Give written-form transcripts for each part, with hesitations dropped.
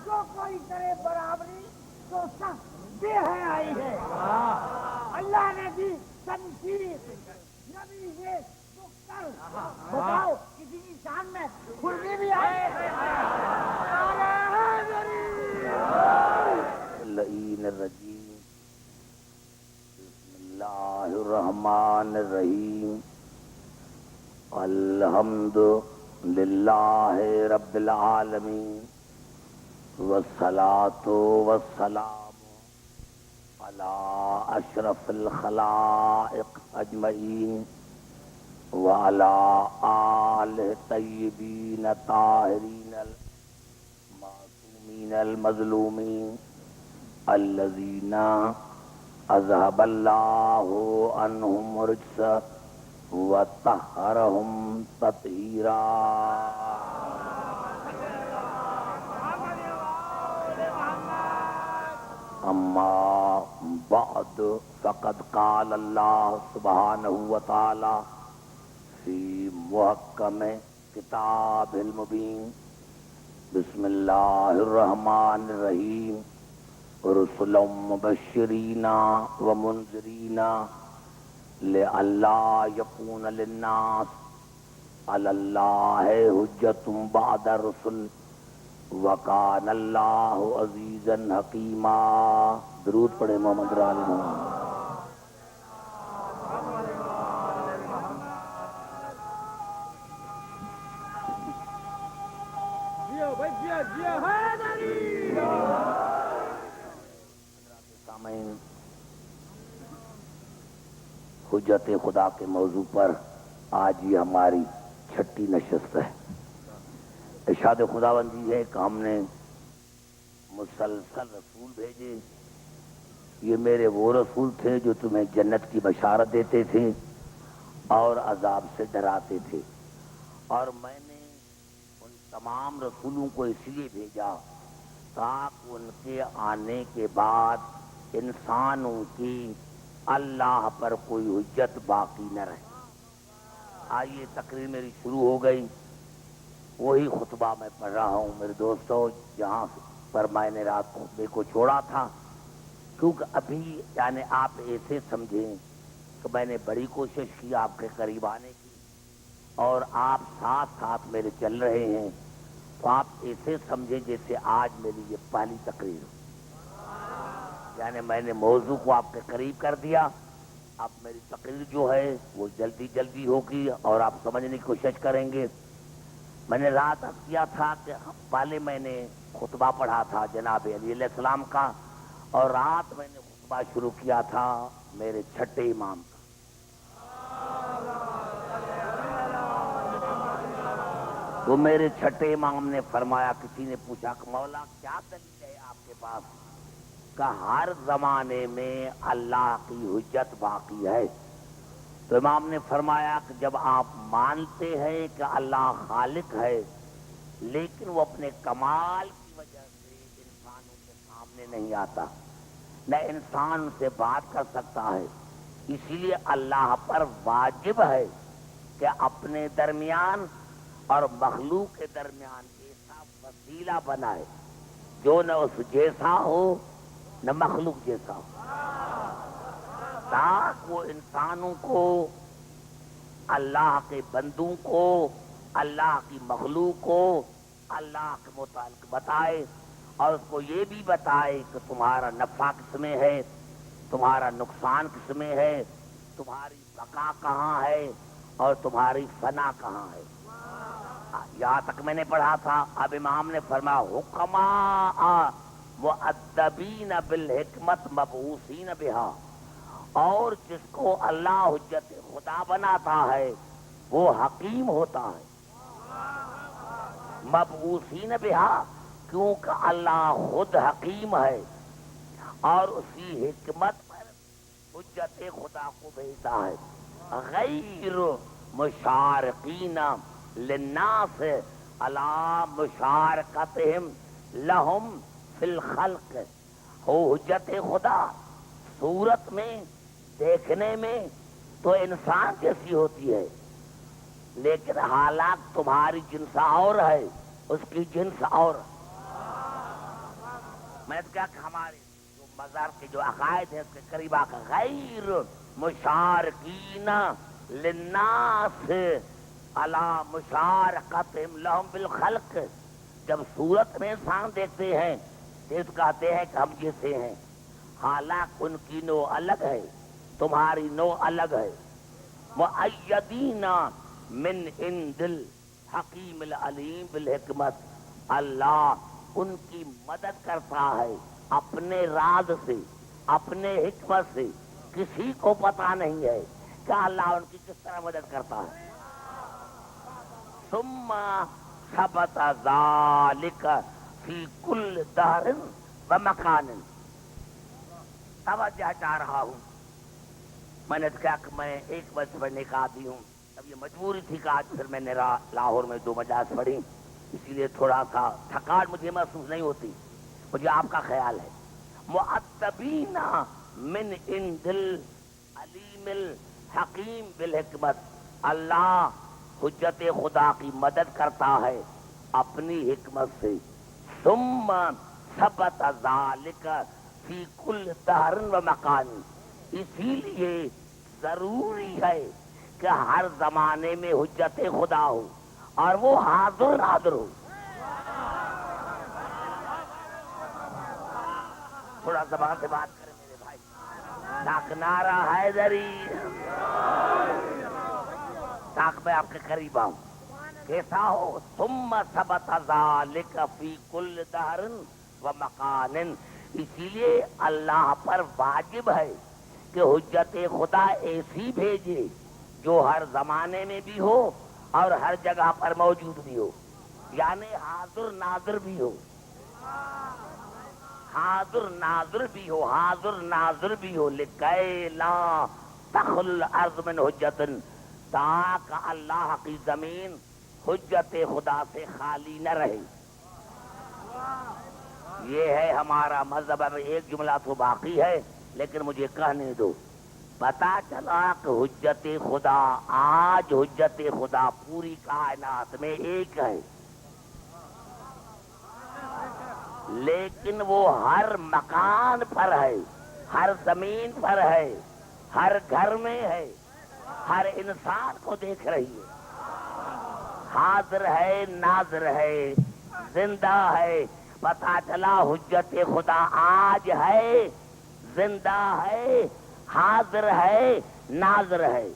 جو کوئی کرے برابری تو سخت بے حیائی ہے۔ اللہ نے دی تنقید، نبی یہ کر بتاؤ کسی کی شان میں کھلنے بھی آئے۔ اللعین الرجیم، بسم اللہ الرحمن الرحیم، الحمد للہ رب العالمین، والصلاة والسلام علی اشرف الخلائق اجمعین وعلی آلہ طیبین طاہرین المعصومین المظلومین الذین اذهب اللہ عنہم الرجس وطہرہم تطہیرا۔ اما بعد فقد قال اللہ سبحانہ وتعالی فی محکم کتاب المبین، بسم اللہ الرحمن الرحیم، رسلا مبشرین ومنذرین لئلا یکون للناس علی اللہ حجۃ بعد الرسل وکان اللہ عزیزا حکیما۔ درود پڑھے محمد رال محمد۔ سامعین، حجت خدا کے موضوع پر آج یہ ہماری چھٹی نشست ہے۔ ارشاد خداوندی ہے کہ ہم نے مسلسل رسول بھیجے، یہ میرے وہ رسول تھے جو تمہیں جنت کی بشارت دیتے تھے اور عذاب سے ڈراتے تھے، اور میں نے ان تمام رسولوں کو اس لیے بھیجا تاکہ ان کے آنے کے بعد انسانوں کی اللہ پر کوئی حجت باقی نہ رہے۔ آئیے تقریر میری شروع ہو گئی، وہی خطبہ میں پڑھ رہا ہوں میرے دوستوں جہاں پر میں نے رات خطبے کو چھوڑا تھا، کیونکہ ابھی یعنی آپ ایسے سمجھیں کہ میں نے بڑی کوشش کی آپ کے قریب آنے کی اور آپ ساتھ ساتھ میرے چل رہے ہیں، تو آپ ایسے سمجھیں جیسے آج میری یہ پہلی تقریر ہو، یعنی میں نے موضوع کو آپ کے قریب کر دیا۔ اب میری تقریر جو ہے وہ جلدی جلدی ہوگی اور آپ سمجھنے کی کوشش کریں گے۔ میں نے رات عرض کیا تھا کہ پہلے میں نے خطبہ پڑھا تھا جناب علی علیہ السلام کا، اور رات میں نے خطبہ شروع کیا تھا میرے چھٹے امام کا۔ تو میرے چھٹے امام نے فرمایا، کسی نے پوچھا کہ مولا کیا دلیل ہے آپ کے پاس کہ ہر زمانے میں اللہ کی حجت باقی ہے؟ تو امام نے فرمایا کہ جب آپ مانتے ہیں کہ اللہ خالق ہے لیکن وہ اپنے کمال کی وجہ سے انسانوں کے سامنے نہیں آتا، نہ انسان سے بات کر سکتا ہے، اسی لیے اللہ پر واجب ہے کہ اپنے درمیان اور مخلوق کے درمیان ایسا وسیلہ بنائے جو نہ اس جیسا ہو نہ مخلوق جیسا ہو، تاکہ وہ انسانوں کو، اللہ کے بندوں کو، اللہ کی مخلوق کو اللہ کے متعلق بتائے، اور اس کو یہ بھی بتائے کہ تمہارا نفع کس میں ہے، تمہارا نقصان کس میں ہے، تمہاری بقا کہاں ہے اور تمہاری فنا کہاں ہے۔ یہاں تک میں نے پڑھا تھا۔ اب امام نے فرمایا حکماء مؤدبین بالحکمت مبعوثین بہا، اور جس کو اللہ حجت خدا بناتا ہے وہ حکیم ہوتا ہے، مبعوثین بہا، کیونکہ اللہ خود حکیم ہے اور اسی حکمت پر حجت خدا کو بھیجتا ہے۔ غیر مشارقین للناس علی مشارکتہم لہم فی الخلق، ہو حجت خدا صورت میں، دیکھنے میں تو انسان جیسی ہوتی ہے، لیکن حالات تمہاری جنسا اور ہے، اس کی جنس اور میں نے کہا کہ ہمارے جو مزار کے جو عقائد ہیں اس کے قریب آ کر غیر مشارکین للناس علی مشارکتہم لہم بالخلق، جب صورت میں انسان دیکھتے ہیں تو اس کہتے ہیں کہ ہم جیسے ہیں، حالانکہ ان کی نو الگ ہے، تمہاری نو الگ ہے۔ مؤیدین من عند الحکیم العلیم بالحکمت، اللہ ان کی مدد کرتا ہے اپنے راز سے، اپنے حکمت سے، کسی کو پتا نہیں ہے کہ اللہ ان کی کس طرح مدد کرتا ہے۔ ثم ثبت ذالک فی کل دہر و مکان، توجہ چاہ رہا ہوں، میں نے کہا کہ میں ایک بس پڑھنے کا عادی ہوں، اب یہ مجبوری تھی کہ آج پھر میں نے لاہور میں 2 مجالس پڑھی، اسی لیے تھوڑا سا تھکان مجھے محسوس نہیں ہوتی، مجھے آپ کا خیال ہے۔ مؤدبین من عند العلیم الحکیم بالحکمت، اللہ حجت خدا کی مدد کرتا ہے اپنی حکمت سے۔ ثم ثبت ذالک فی کل دہر و مکان، اسی لیے ضروری ہے کہ ہر زمانے میں حجت خدا ہو اور وہ حاضر ناظر ہو۔ تھوڑا زبان سے بات کریں میرے بھائی، تاکہ نعرہ حیدری، تاکہ میں آپ کے قریب آؤں۔ کیسا ہو؟ ثم ثبت ذالک فی کل دہر و مکان، اسی لیے اللہ پر واجب ہے کہ حجت خدا ایسی بھیجے جو ہر زمانے میں بھی ہو اور ہر جگہ پر موجود بھی ہو، یعنی حاضر ناظر بھی ہو، حاضر ناظر بھی ہو، حاضر ناظر بھی ہو، لکھے لا تخل الارض من حجت، تاکہ اللہ کی زمین حجت خدا سے خالی نہ رہے۔ یہ ہے ہمارا مذہب۔ اب ایک جملہ تو باقی ہے لیکن مجھے کہنے دو، پتا چلا کہ حجت خدا، آج حجت خدا پوری کائنات میں ایک ہے، لیکن وہ ہر مکان پر ہے، ہر زمین پر ہے، ہر گھر میں ہے، ہر انسان کو دیکھ رہی ہے، حاضر ہے، ناظر ہے، زندہ ہے۔ پتا چلا حجت خدا آج ہے، زندہ ہے، حاضر ہے، ناظر ہے۔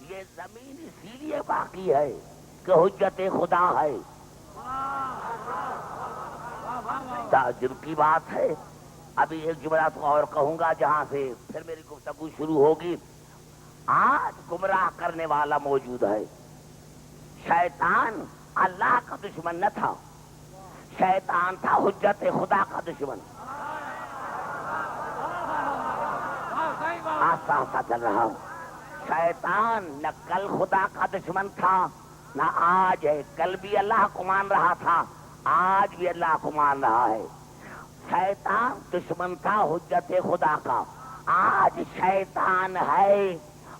یہ زمین اسی لیے باقی ہے کہ حجت خدا ہے۔ تعجب کی بات ہے۔ ابھی ایک جملہ تو اور کہوں گا جہاں سے پھر میری گفتگو شروع ہوگی۔ آج گمراہ کرنے والا موجود ہے۔ شیطان اللہ کا دشمن نہ تھا، شیطان تھا حجت خدا کا دشمن۔ آسا چل رہا ہوں۔ شیطان نہ کل خدا کا دشمن تھا نہ آج ہے، کل بھی اللہ کو مان رہا تھا، آج بھی اللہ کو مان رہا ہے۔ شیطان دشمن تھا حجت خدا کا، آج شیطان ہے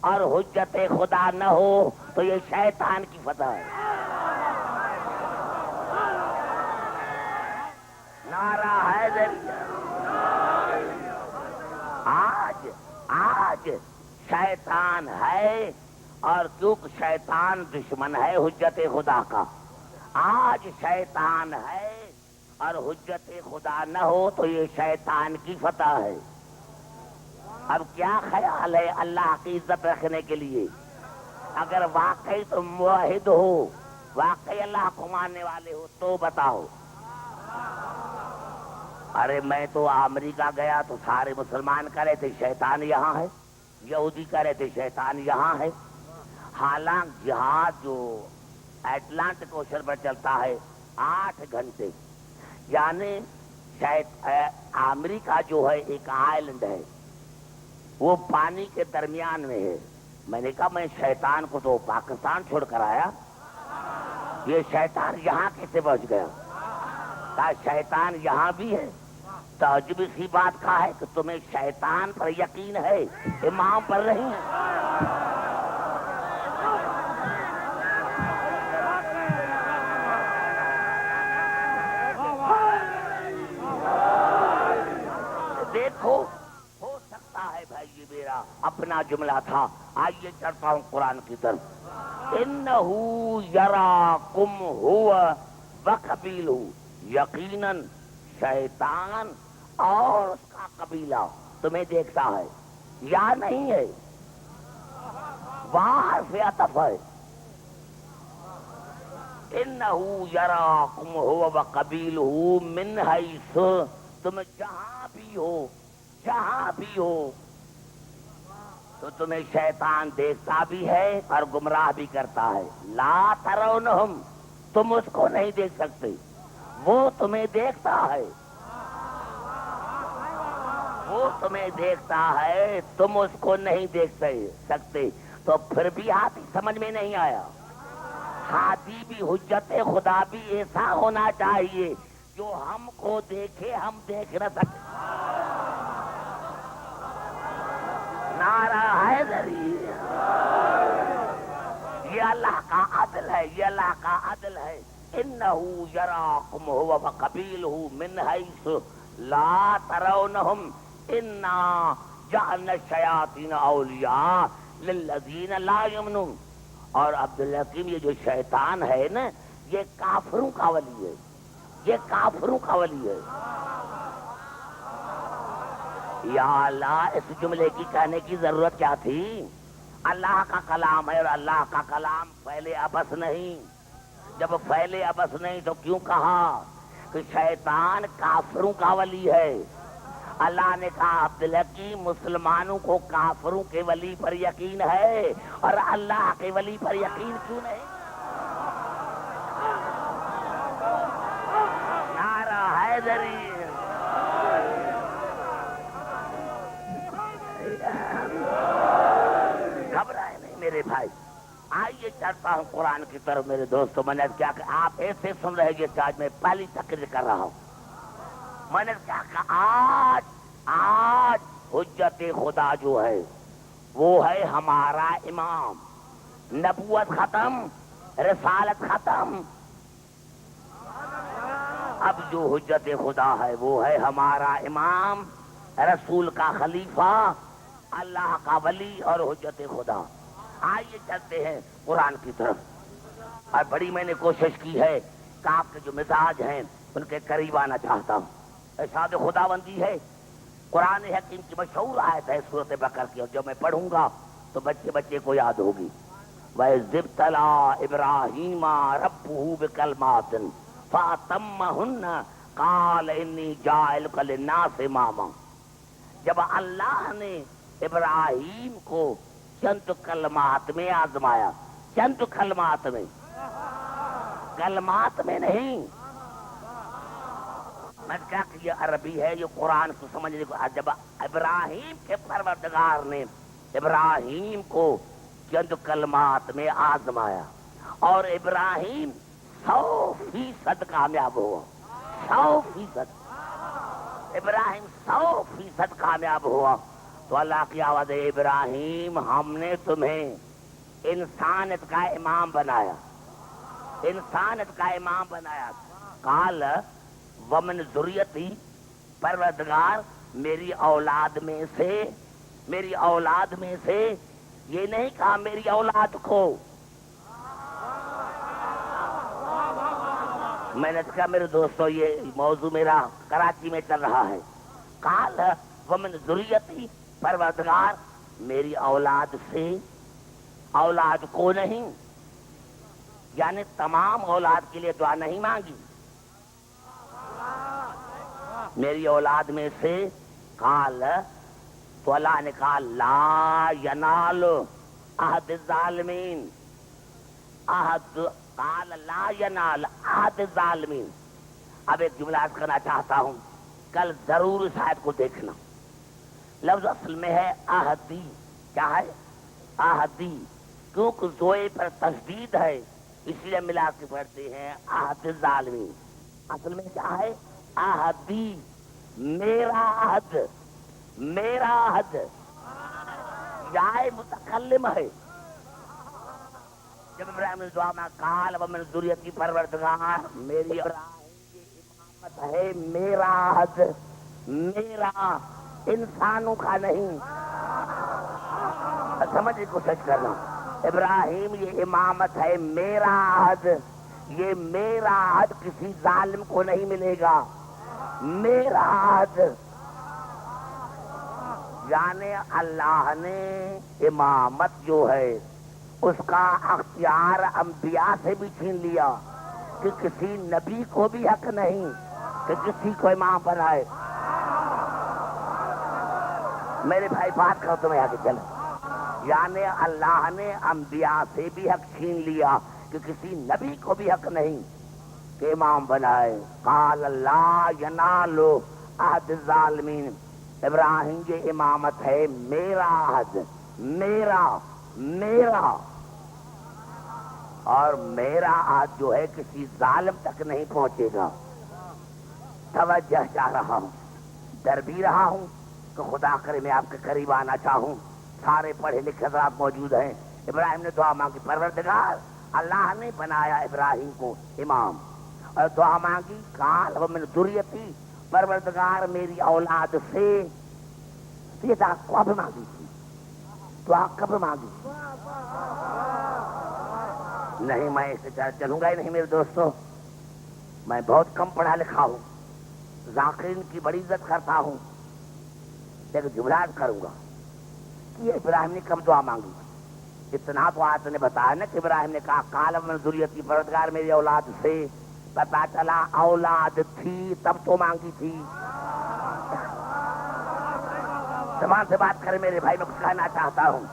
اور حجت خدا نہ ہو تو یہ شیطان کی فتح ہے۔ نعرہ حیدری۔ آج شیطان ہے، اور کیونکہ شیطان دشمن ہے حجت خدا کا، آج شیطان ہے اور حجت خدا نہ ہو تو یہ شیطان کی فتح ہے۔ اب کیا خیال ہے اللہ کی عزت رکھنے کے لیے، اگر واقعی تم موحد ہو، واقعی اللہ کو ماننے والے ہو تو بتاؤ۔ ارے میں تو امریکہ گیا تو سارے مسلمان کہہ رہے تھے شیطان یہاں ہے، یہودی کہہ رہے تھے شیطان یہاں ہے۔ حالانکہ جہاز جو اٹلانٹک اوشن پر چلتا ہے 8 گھنٹے، یعنی شاید امریکہ جو ہے ایک آئلینڈ ہے، وہ پانی کے درمیان میں ہے۔ میں نے کہا میں شیطان کو تو پاکستان چھوڑ کر آیا، یہ شیطان یہاں کیسے پہنچ گیا؟ کہا شیطان یہاں بھی ہے۔ تعجب اسی بات کا ہے کہ تمہیں شیطان پر یقین ہے، امام پر نہیں۔ اپنا جملہ تھا. آئیے چڑھتا ہوں قرآن کی طرف. انہو یراکم ہوا وقبیلہ، یقیناً شیطان اور اس کا قبیلہ تمہیں دیکھتا ہے. یا نہیں ہے، حرف عطف ہے. انہو یراکم ہوا وقبیلہ من حیث، تم جہاں بھی ہو تو تمہیں شیطان دیکھتا بھی ہے اور گمراہ بھی کرتا ہے. لا ترونہم، تم اس کو نہیں دیکھ سکتے، وہ تمہیں دیکھتا ہے. وہ تمہیں دیکھتا ہے، تم اس کو نہیں دیکھ سکتے. تو پھر بھی ہاتھی سمجھ میں نہیں آیا. ہاتھی بھی حجت خدا بھی ایسا ہونا چاہیے جو ہم کو دیکھے ہم دیکھ نہ سکے. نعرہ حیدری. یہ اللہ کا عدل ہے، یہ اللہ کا عدل ہے. انہو یراکم ہوا وقبیلہ من حیث لا ترونہم انا جعلنا الشیاطین اولیاء للذین لا یؤمنون. اور عبدالحکیم یہ جو شیطان ہے نا، یہ کافروں کا ولی ہے، یہ کافروں کا ولی ہے. یا اللہ، اس جملے کی کہنے کی ضرورت کیا تھی؟ اللہ کا کلام ہے اور اللہ کا کلام پہلے ابس نہیں. جب پہلے ابس نہیں تو کیوں کہا کہ شیطان کافروں کا ولی ہے؟ اللہ نے کہا عبدالحکیم مسلمانوں کو کافروں کے ولی پر یقین ہے اور اللہ کے ولی پر یقین کیوں نہیں؟ نعرہ حیدری. گھبرائے نہیں میرے بھائی. آئیے چڑھتا ہوں قرآن کی طرف میرے دوستوں. میں نے کیا کہ آپ ایسے سن رہے ہیں کہ آج میں پہلی تقریر کر رہا ہوں. میں نے کیا کہا، آج حجت خدا جو ہے وہ ہے ہمارا امام. نبوت ختم، رسالت ختم. اب جو حجت خدا ہے وہ ہے ہمارا امام، رسول کا خلیفہ، اللہ کا ولی اور حجت خدا. آئیے چلتے ہیں قرآن کی طرف. اور بڑی میں نے کوشش کی ہے کہ آپ کے جو مزاج ہیں ان کے قریب آنا چاہتا ہوں. ارشاد خدا بندی ہے. قرآن حکیم کی مشہور آیت ہے سورۃ بقرہ کی، اور جب میں پڑھوں گا تو بچے کو یاد ہوگی. وَإِذِ ابْتَلَىٰ إِبْرَاهِيمَ رَبُّهُ بِكَلِمَاتٍ فَأَتَمَّهُنَّ قَالَ إِنِّي جَاعِلُكَ لِلنَّاسِ إِمَامًا. جب اللہ نے ابراہیم کو چند کلمات میں آزمایا، چند کلمات میں نہیں. میں کیا کہ یہ عربی ہے، یہ قرآن کو سمجھنے کو. جب ابراہیم کے پروردگار نے ابراہیم کو چند کلمات میں آزمایا اور ابراہیم 100% کامیاب ہوا. 100%. ابراہیم 100% کامیاب ہوا تو اللہ کی آواز ہے، ابراہیم ہم نے تمہیں انسانیت کا امام بنایا، انسانیت کا امام بنایا. قال ومن ذریتی، پروردگار میری اولاد میں سے، یہ نہیں کہا میری اولاد کو. میں نے کہا میرے دوستو یہ موضوع میرا کراچی میں چل رہا ہے. قال ومن ذریتی، پروردگار میری اولاد سے، اولاد کو نہیں، یعنی تمام اولاد کے لیے دعا نہیں مانگی، میری اولاد میں سے. قال تو اللہ نے کہا لا ینال عہد الظالمین. قال لا ینال عہد الظالمین. اب ایک جملہ عرض کرنا چاہتا ہوں، کل ضرور اس آیت کو دیکھنا. لفظ اصل میں ہے عہدی. کیا ہے؟ عہدی. کیونکہ زوئے پر تشدید ہے اس لیے ملا کے پڑھتے ہیں عہد الظالمین. اصل میں کیا ہے؟ عہدی، میرا عہد، میرا عہد. یائے متکلم ہے. جب ابراہیم نے دعا میں قال ومن ذریتی، پروردگار میری ابراہیم کی امامت ہے، میرا عہد، میرا، انسانوں کا نہیں. سمجھ کی کوشش کرنا. ابراہیم یہ امامت ہے میرا عہد, یہ میرا عہد کسی ظالم کو نہیں ملے گا. میرا عہد یعنی اللہ نے امامت جو ہے اس کا اختیار انبیاء سے بھی چھین لیا کہ کسی نبی کو بھی حق نہیں کہ کسی کو امام بنائے. میرے بھائی بات کرو تو میں آگے چل. یعنی اللہ نے انبیاء سے بھی حق چھین لیا کہ کسی نبی کو بھی حق نہیں کہ امام بنائے. قال اللہ ینال عہد الظالمین. ابراہیم یہ امامت ہے میرا عہد, میرا اور میرا عہد جو ہے کسی ظالم تک نہیں پہنچے گا. توجہ چاہ رہا ہوں, ڈر بھی رہا ہوں کہ خدا کرے میں آپ کے قریب آنا چاہوں. سارے پڑھے لکھے حضرات موجود ہیں. ابراہیم نے دعا مانگی, پروردگار اللہ نے بنایا ابراہیم کو امام, اور دعا مانگی قال ومن ذریتی, پروردگار میری اولاد سے. یہ دعا کب مانگی تھی, دعا کب مانگی تھی؟ نہیں میں اسے چلوں گا ہی نہیں میرے دوستوں. میں بہت کم پڑھا لکھا ہوں, ذاکرین کی بڑی عزت کرتا ہوں, لیکن جملات کروں گا کہ ابراہیم نے کب دعا مانگی. اتنا تو آج نے بتایا نا کہ ابراہیم نے کہا قال من ذریتی, پروردگار میری اولاد سے. پتا چلا اولاد تھی تب تو مانگی تھی. زبان سے بات کرے میرے بھائی, میں کچھ کہنا چاہتا ہوں.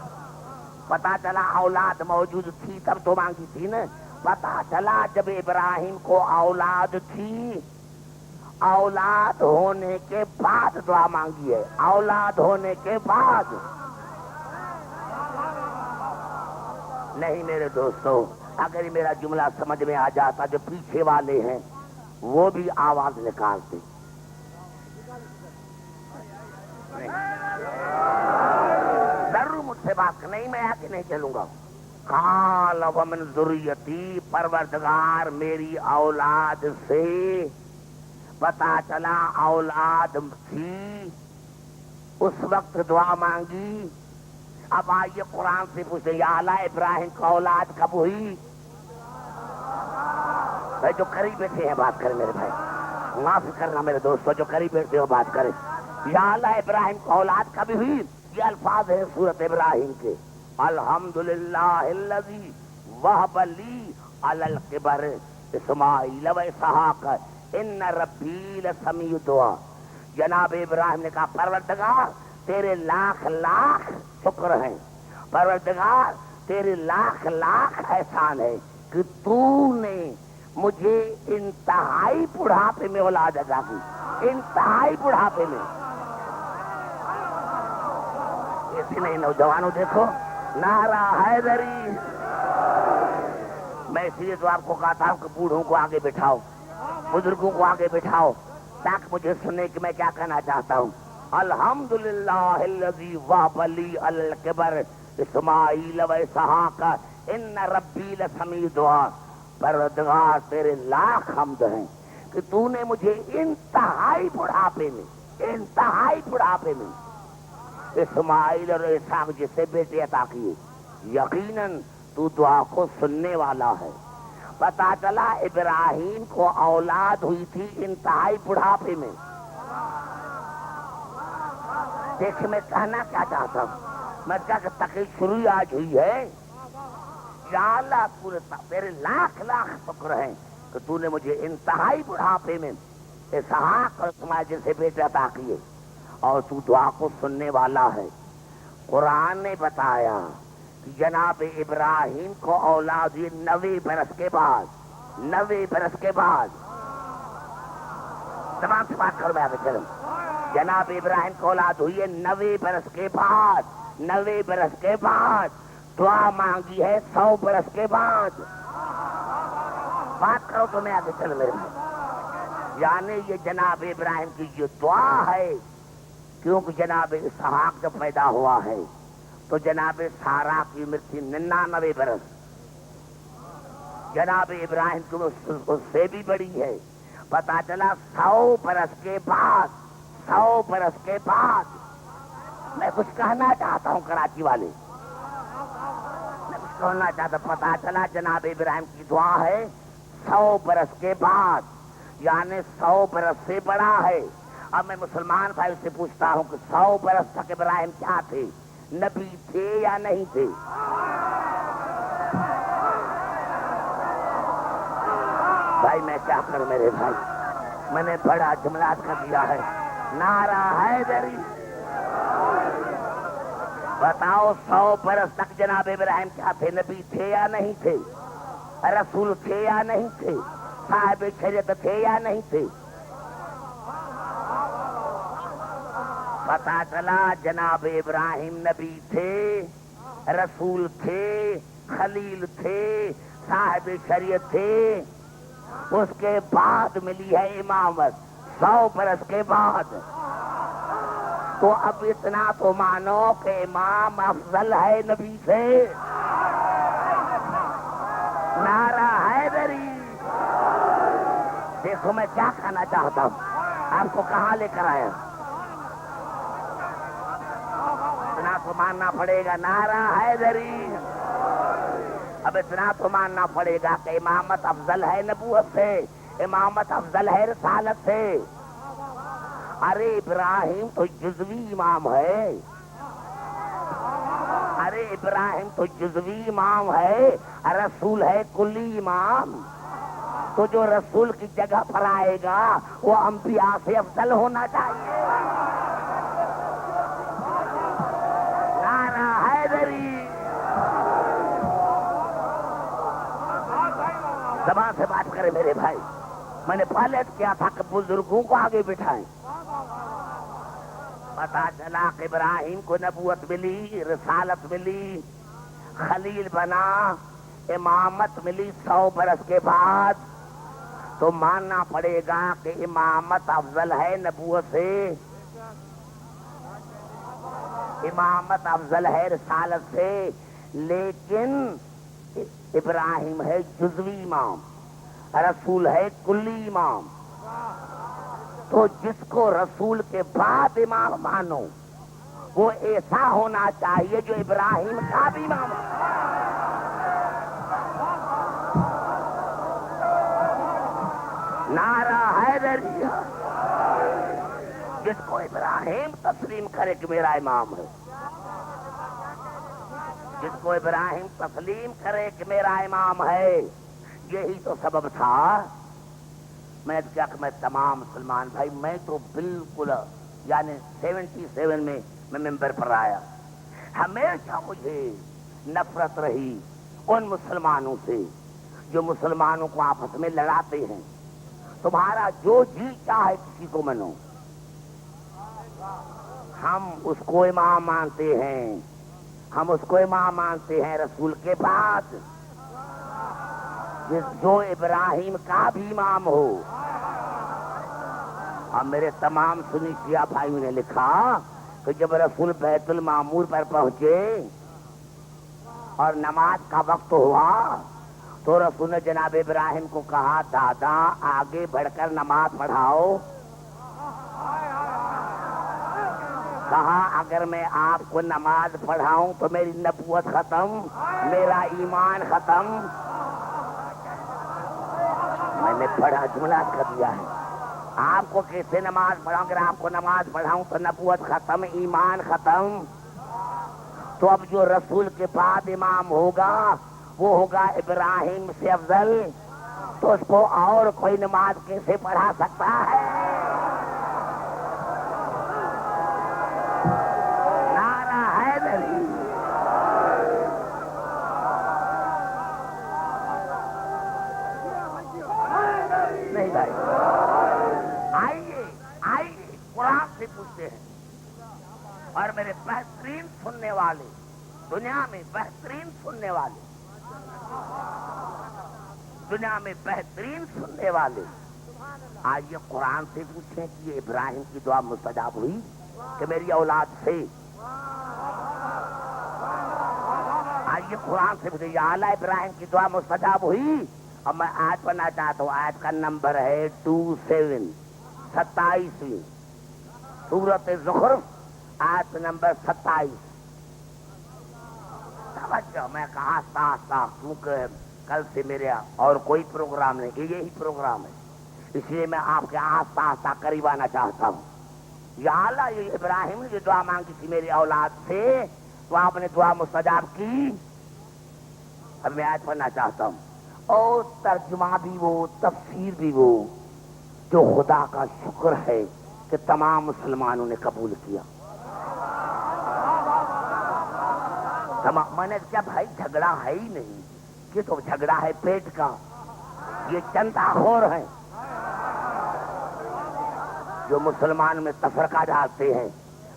پتا چلا اولاد موجود تھی تب تو مانگی تھی نا. پتا چلا جب ابراہیم کو اولاد تھی, اولاد ہونے کے بعد دعا مانگی ہے, اولاد ہونے کے بعد. نہیں میرے دوستو, اگر میرا جملہ سمجھ میں آ جاتا جو پیچھے والے ہیں وہ بھی آواز نکالتے. ضرور مجھ سے بات نہیں, میں آگے نہیں چلوں گا. قال ومن ذریتی, پروردگار میری اولاد سے. پتا چلا اولاد تھی, اس وقت دعا مانگی. اب آئیے قرآن سے پوچھے یا اللہ ابراہیم کو اولاد کب ہوئی؟ بھائی جو قریب بیٹھے ہیں بات کریں میرے بھائی, معاف کرنا میرے دوستو جو قریب بیٹھے ہو بات کریں. یا اللہ ابراہیم کو اولاد کب ہوئی؟ یہ الفاظ ہیں سورت ابراہیم کے. الحمدللہ الذی وہب لی علی الکبر اسماعیل و اسحاق ان ربی لسمیع دعا. جناب ابراہیم نے کہا پروردگار تیرے لاکھ لاکھ شکر ہیں, پروردگار تیرے لاکھ لاکھ احسان ہے کہ تو نے مجھے انتہائی بڑھاپے میں اولاد عطا کی, انتہائی بڑھاپے میں. ایسی نہیں نوجوانوں دیکھو نعرہ حیدری. میں اس لیے تو آپ کو کہتا ہوں کہ بوڑھوں کو آگے بٹھاؤ, بزرگوں کو آگے بٹھاؤ تاکہ مجھے سننے کہ میں کیا کہنا چاہتا ہوں. الحمدللہ الذی وہب لی علی الکبر اسماعیل و اسحاق ان ربی لسمیع دعا. پروردگار تیرے لاکھ حمد ہیں کہ تو نے مجھے انتہائی بڑھاپے میں اسماعیل اور اسحاق جسے بیٹے عطا کیے. یقیناً تو دعا کو سننے والا ہے. پتا چلا ابراہیم کو اولاد ہوئی تھی انتہائی بڑھاپے میں. دیکھ میں کہنا کیا چاہتا ہوں, میں کہا کہ تقریر شروع آج ہوئی ہے. یا اللہ تیرے لاکھ لاکھ شکر ہیں کہ تو نے مجھے انتہائی بڑھاپے میں اسحاق اور اسماعیل جیسے بیٹے عطا کیے, اور تو دعا کو سننے والا ہے. قرآن نے بتایا کہ جناب ابراہیم کو اولاد ہوئی 90 برس کے بعد. 90 برس کے بعد. تمام سے بات کرو میں آگے چلوں. جناب ابراہیم کو اولاد ہوئی ہے 90 برس کے بعد. 90 برس کے بعد دعا مانگی ہے 100 برس کے بعد. بات کرو تو میں آگے چلوں میرے بھائی. یعنی یہ جناب ابراہیم کی یہ دعا ہے, کیونکہ جناب اسحاق جب پیدا ہوا ہے تو جناب سارا کی عمر تھی 99 برس. جناب ابراہیم کی اس سے بھی بڑی ہے. پتا چلا 100 برس کے بعد میں کچھ کہنا چاہتا ہوں کراچی والے، میں کچھ کہنا چاہتا، پتا چلا جناب ابراہیم کی دعا ہے 100 برس کے بعد، یعنی 100 برس سے بڑا ہے۔ اب میں مسلمان بھائی سے پوچھتا ہوں کہ 100 برس تک ابراہیم کیا تھے؟ نبی تھے یا نہیں تھے؟ بھائی میں کیا کروں میرے بھائی، میں نے بڑا جملات کر دیا ہے۔ نعرہ حیدری، بتاؤ 100 برس تک جناب ابراہیم کیا تھے؟ نبی تھے یا نہیں تھے؟ رسول تھے یا نہیں تھے؟ صاحب شریعت تھے یا نہیں تھے؟ پتا چلا جناب ابراہیم نبی تھے، رسول تھے، خلیل تھے، صاحب شریعت تھے، اس کے بعد ملی ہے امامت 100 برس کے بعد۔ تو اب اتنا تو مانو کہ امام افضل ہے نبی سے۔ نعرہ حیدری۔ دیکھو میں کیا کہنا چاہتا ہوں، آپ کو کہاں لے کر آیا؟ اتنا تو ماننا پڑے گا، نعرہ حیدری۔ اب اتنا تو ماننا پڑے گا کہ امامت افضل ہے نبوت سے، امامت افضل ہے رسالت سے۔ ارے ابراہیم تو جزوی امام ہے، ارے ابراہیم تو جزوی امام ہے، رسول ہے کلی امام۔ تو جو رسول کی جگہ پر آئے گا وہ انبیاء سے افضل ہونا چاہیے۔ نعرہ حیدری۔ زبان سے بات کرے میرے بھائی، میں نے پہلے کیا تھا کہ بزرگوں کو آگے بٹھائیں۔ پتا چلا کہ ابراہیم کو نبوت ملی، رسالت ملی، خلیل بنا، امامت ملی 100 برس کے بعد، تو ماننا پڑے گا کہ امامت افضل ہے نبوت سے، امامت افضل ہے رسالت سے۔ لیکن ابراہیم ہے جزوی امام، رسول ہے کلی امام۔ تو جس کو رسول کے بعد امام مانو وہ ایسا ہونا چاہیے جو ابراہیم کا بھی امام ہو۔ نعرہ حیدری۔ جس کو ابراہیم تسلیم کرے کہ میرا امام ہے، جس کو ابراہیم تسلیم کرے کہ میرا امام ہے، یہی تو سبب تھا۔ میں کیا کہ میں تمام مسلمان بھائی، میں تو بالکل یعنی 77 میں ممبر پر آیا، ہمیشہ مجھے نفرت رہی ان مسلمانوں سے جو مسلمانوں کو آپس میں لڑاتے ہیں۔ تمہارا جو جی چاہے کسی کو منو، ہم اس کو امام مانتے ہیں، ہم اس کو امام مانتے ہیں رسول کے بعد جو ابراہیم کا بھی امام ہو۔ اور میرے تمام سنی شیعہ بھائیوں نے لکھا کہ جب رسول بیت المعمور پر پہنچے اور نماز کا وقت ہوا تو رسول نے جناب ابراہیم کو کہا دادا آگے بڑھ کر نماز پڑھاؤ۔ کہا اگر میں آپ کو نماز پڑھاؤں تو میری نبوت ختم، میرا ایمان ختم۔ میں نے بڑا جملہ کر دیا ہے، آپ کو کیسے نماز پڑھاؤں؟ اگر آپ کو نماز پڑھاؤں تو نبوت ختم، ایمان ختم۔ تو اب جو رسول کے بعد امام ہوگا وہ ہوگا ابراہیم سے افضل، تو اس کو اور کوئی نماز کیسے پڑھا سکتا ہے؟ نعرہ حیدری۔ نہیں بھائی، آئیے قرآن سے پوچھتے ہیں، اور میرے بہترین سننے والے، دنیا میں بہترین سننے والے، دنیا میں بہترین سننے والے، آئیے قرآن سے پوچھیں کہ یہ ابراہیم کی دعا مستجاب ہوئی کہ میری اولاد سے؟ آئیے قرآن سے پوچھیں یا اعلیٰ ابراہیم کی دعا مستجاب ہوئی؟ اور میں آیت پڑھنا چاہتا ہوں، آیت کا نمبر ہے 27، 27ویں سورۃ زخرف آیت نمبر 27. توجہ, میں کہا آہستہ کیونکہ کل سے میرے اور کوئی پروگرام نہیں, یہی پروگرام ہے, اس لیے میں آپ کے آہستہ قریب آنا چاہتا ہوں. یا اللہ, یہ ابراہیم نے جو دعا مانگی تھی میری اولاد سے, تو آپ نے دعا مستجاب کی. اب میں آیت پڑھنا چاہتا ہوں, اور ترجمہ بھی وہ, تفسیر بھی وہ, جو خدا کا شکر ہے کہ تمام مسلمانوں نے قبول کیا. میں نے کیا بھائی, جھگڑا ہے ہی نہیں, یہ تو جھگڑا ہے پیٹ کا, یہ چندہ خور ہیں جو مسلمان میں تفرقہ ڈالتے ہیں.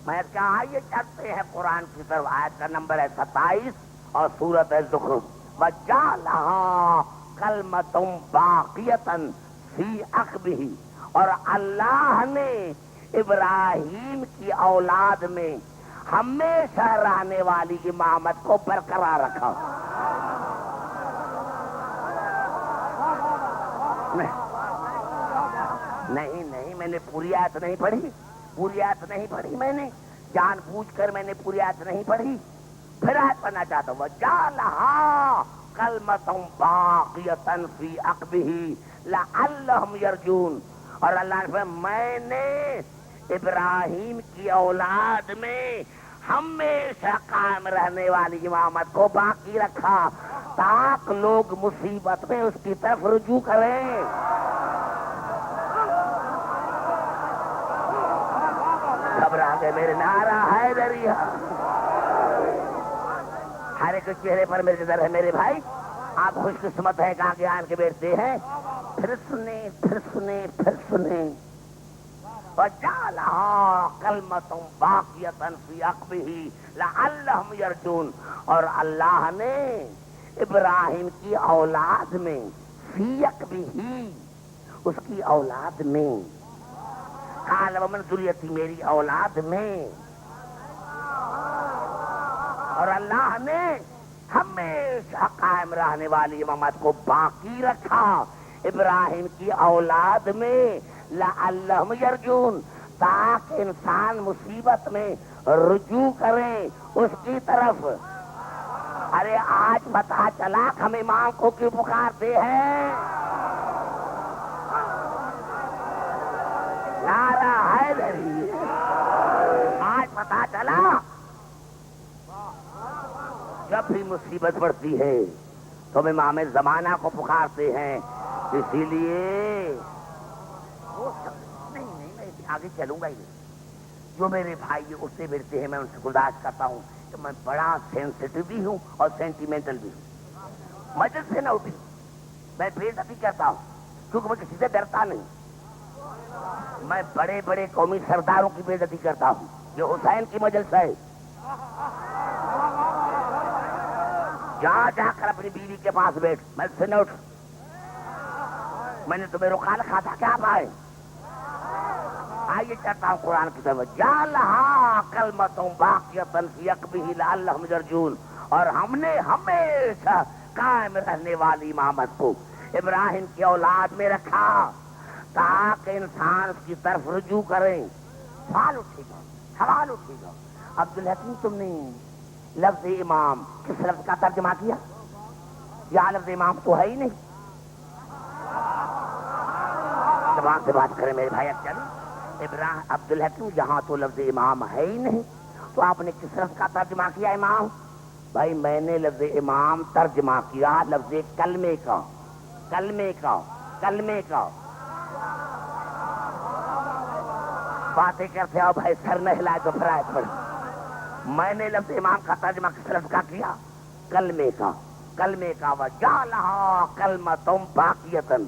میں کیا آئیے چلتے ہیں قرآن کی طرف. آیت کا نمبر ہے 27 اور سورۃ الزخرف. وَجَعَلَهَا كَلْمَةٌ بَاقِيَةً فِي عَقْبِهِ, اور اللہ نے ابراہیم کی اولاد میں ہمیشہ رہنے والی امامت کو برقرار رکھا. نہیں, میں نے پوری آیت نہیں پڑھی, میں نے جان بوجھ کر میں نے پوری آیت نہیں پڑھی. پھر آیت پڑھنا چاہتا ہوں. وَجَعَلَهَا كَلْمَةٌ بَاقِيَةً فِي عَقْبِهِ لَعَلَّهُمْ يَرْجُونَ, اور اللہ نے فرمایا میں نے ابراہیم کی اولاد میں ہمیشہ قائم رہنے والی امامت کو باقی رکھا تاکہ لوگ مصیبت میں اس کی طرف رجوع کریں. گھبرا گئے میرے نعرہ حیدری, ہر ایک چہرے پر میرے نظر ہے. میرے بھائی, آپ خوش قسمت ہیں کہ آگے آن کے بیٹھتے ہیں. پھر سنیں. وَجَعَلَهَا كَلْمَةٌ بَاقِيَةً فِي عَقْبِهِ لَعَلَّهُمْ يَرْجُونَ, اور اللہ نے ابراہیم کی اولاد میں, فی عقبہ, اس کی اولاد میں, قال ومن ذریتی, میری اولاد میں, اور اللہ نے ہمیشہ قائم رہنے والی امامت کو باقی رکھا ابراہیم کی اولاد میں, لعلہم یرجون, تاکہ انسان مصیبت میں رجوع کریں اس کی طرف. ارے آج پتہ چلا ہم امام کو کیوں پکارتے ہیں. نعرہ حیدری, آج پتہ چلا جب بھی مصیبت پڑتی ہے تو ہم امام زمانہ کو پکارتے ہیں. اسی لیے نہیں میں آگے چلوں گا ہی نہیں. جو میرے بھائی اس سے ملتے ہیں میں ان سے گزارش کرتا ہوں کہ میں بڑا سینسٹیو بھی ہوں اور سینٹیمنٹل بھی ہوں. مجلس سے نہ اٹھی, میں بے عزتی کرتا ہوں کیونکہ میں کسی سے ڈرتا نہیں. میں بڑے بڑے قومی سرداروں کی بے عزتی کرتا ہوں. یہ حسین کی مجلس ہے. جا کر اپنی بیوی کے پاس بیٹھ, میں سے نہ اٹھ. میں نے تمہیں روکا رکھا تھا کیا آپ آئے. آئیے چلتا ہوں قرآن کی طرف. جعلہا کلمۃ باقیۃ فی عقبہ لعلہم یرجون, اور ہم نے ہمیشہ قائم رہنے والی امامت کو ابراہیم کی اولاد میں رکھا تاکہ انسان اس کی طرف رجوع کریں. سوال اٹھے گا عبدالحکیم, تم نے لفظ امام کس لفظ کا ترجمہ کیا؟ یا لفظ امام تو ہے ہی نہیں. زبان سے بات کریں میرے بھائی. ابراہیم عبدالحکیم, یہاں تو لفظ امام ہے ہی نہیں, تو آپ نے کس لفظ کا ترجمہ کیا امام؟ بھائی میں نے لفظ امام ترجمہ کیا لفظ کلمے کا. باتیں کرتے ہو بھائی, سر نہ ہلائے تو پھر آیت پڑھ. میں نے لفظ امام کا ترجمہ کس لفظ کا کیا؟ کلمے کا. وَجَعَلَهَا كَلْمَةٌ بَاقِيَةً,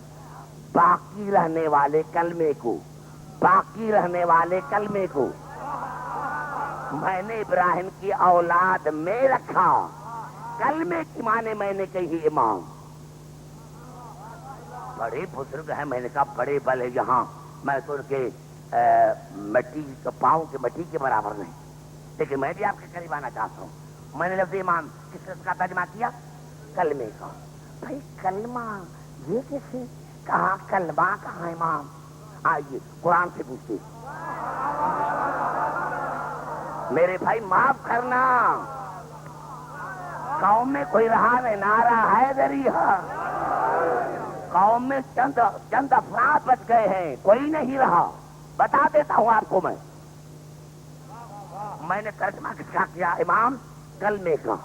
باقی رہنے والے کلمے کو میں نے ابراہیم کی اولاد میں رکھا. کلمے کی معنی میں نے کہی امام. بڑے بزرگ ہیں, میں نے کہا بڑے بل ہے یہاں, میں تو ان کے مٹی پاؤں کے مٹی کے برابر نہیں, لیکن میں بھی آپ کے قریب آنا چاہتا ہوں. میں نے لفظ امام کس لفظ کا ترجمہ کیا؟ کلمے کا. بھائی کلمہ یہ کیسے کہا, کلمہ کہاں امام؟ آئیے قرآن سے پوچھتے. میرے بھائی معاف کرنا، قوم میں کوئی رہا نہیں، نعرہ حیدری ہے، قوم میں چند افراد بچ گئے ہیں، کوئی نہیں رہا۔ بتا دیتا ہوں آپ کو، میں نے ترجمہ کس کا کیا؟ امام کلمے کا۔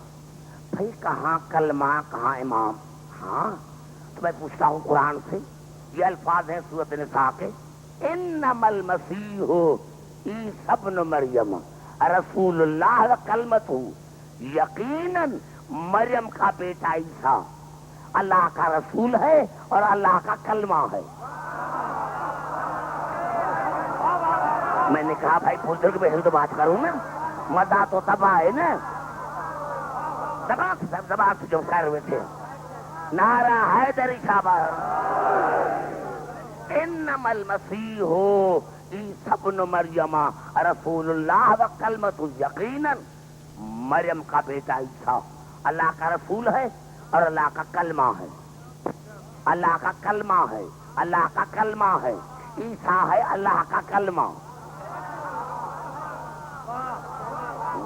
بھائی کہاں کلمہ کہاں امام؟ ہاں تو میں پوچھتا ہوں قرآن سے، یہ الفاظ ہیں سورۃ النساء کے، انما المسیح عیسی ابن مریم رسول اللہ و کلمتہ، یقیناً مریم کا بیٹا عیسیٰ اللہ کا رسول ہے اور اللہ کا کلمہ ہے۔ میں نے کہا بھائی بزرگ بہن تو بات کروں نا، مزہ تو تباہ ہے نا، زبان سے جو کر ہوئے تھے، نعرہ حیدری شاباش، انما المسیح عیسی ابن مریم رسول اللہ و کلمتہ، یقیناً مریم کا بیٹا عیسیٰ اللہ کا رسول ہے اور اللہ کا کلمہ ہے، اللہ کا کلمہ ہے، اللہ کا کلمہ ہے، عیسیٰ ہے اللہ کا کلمہ۔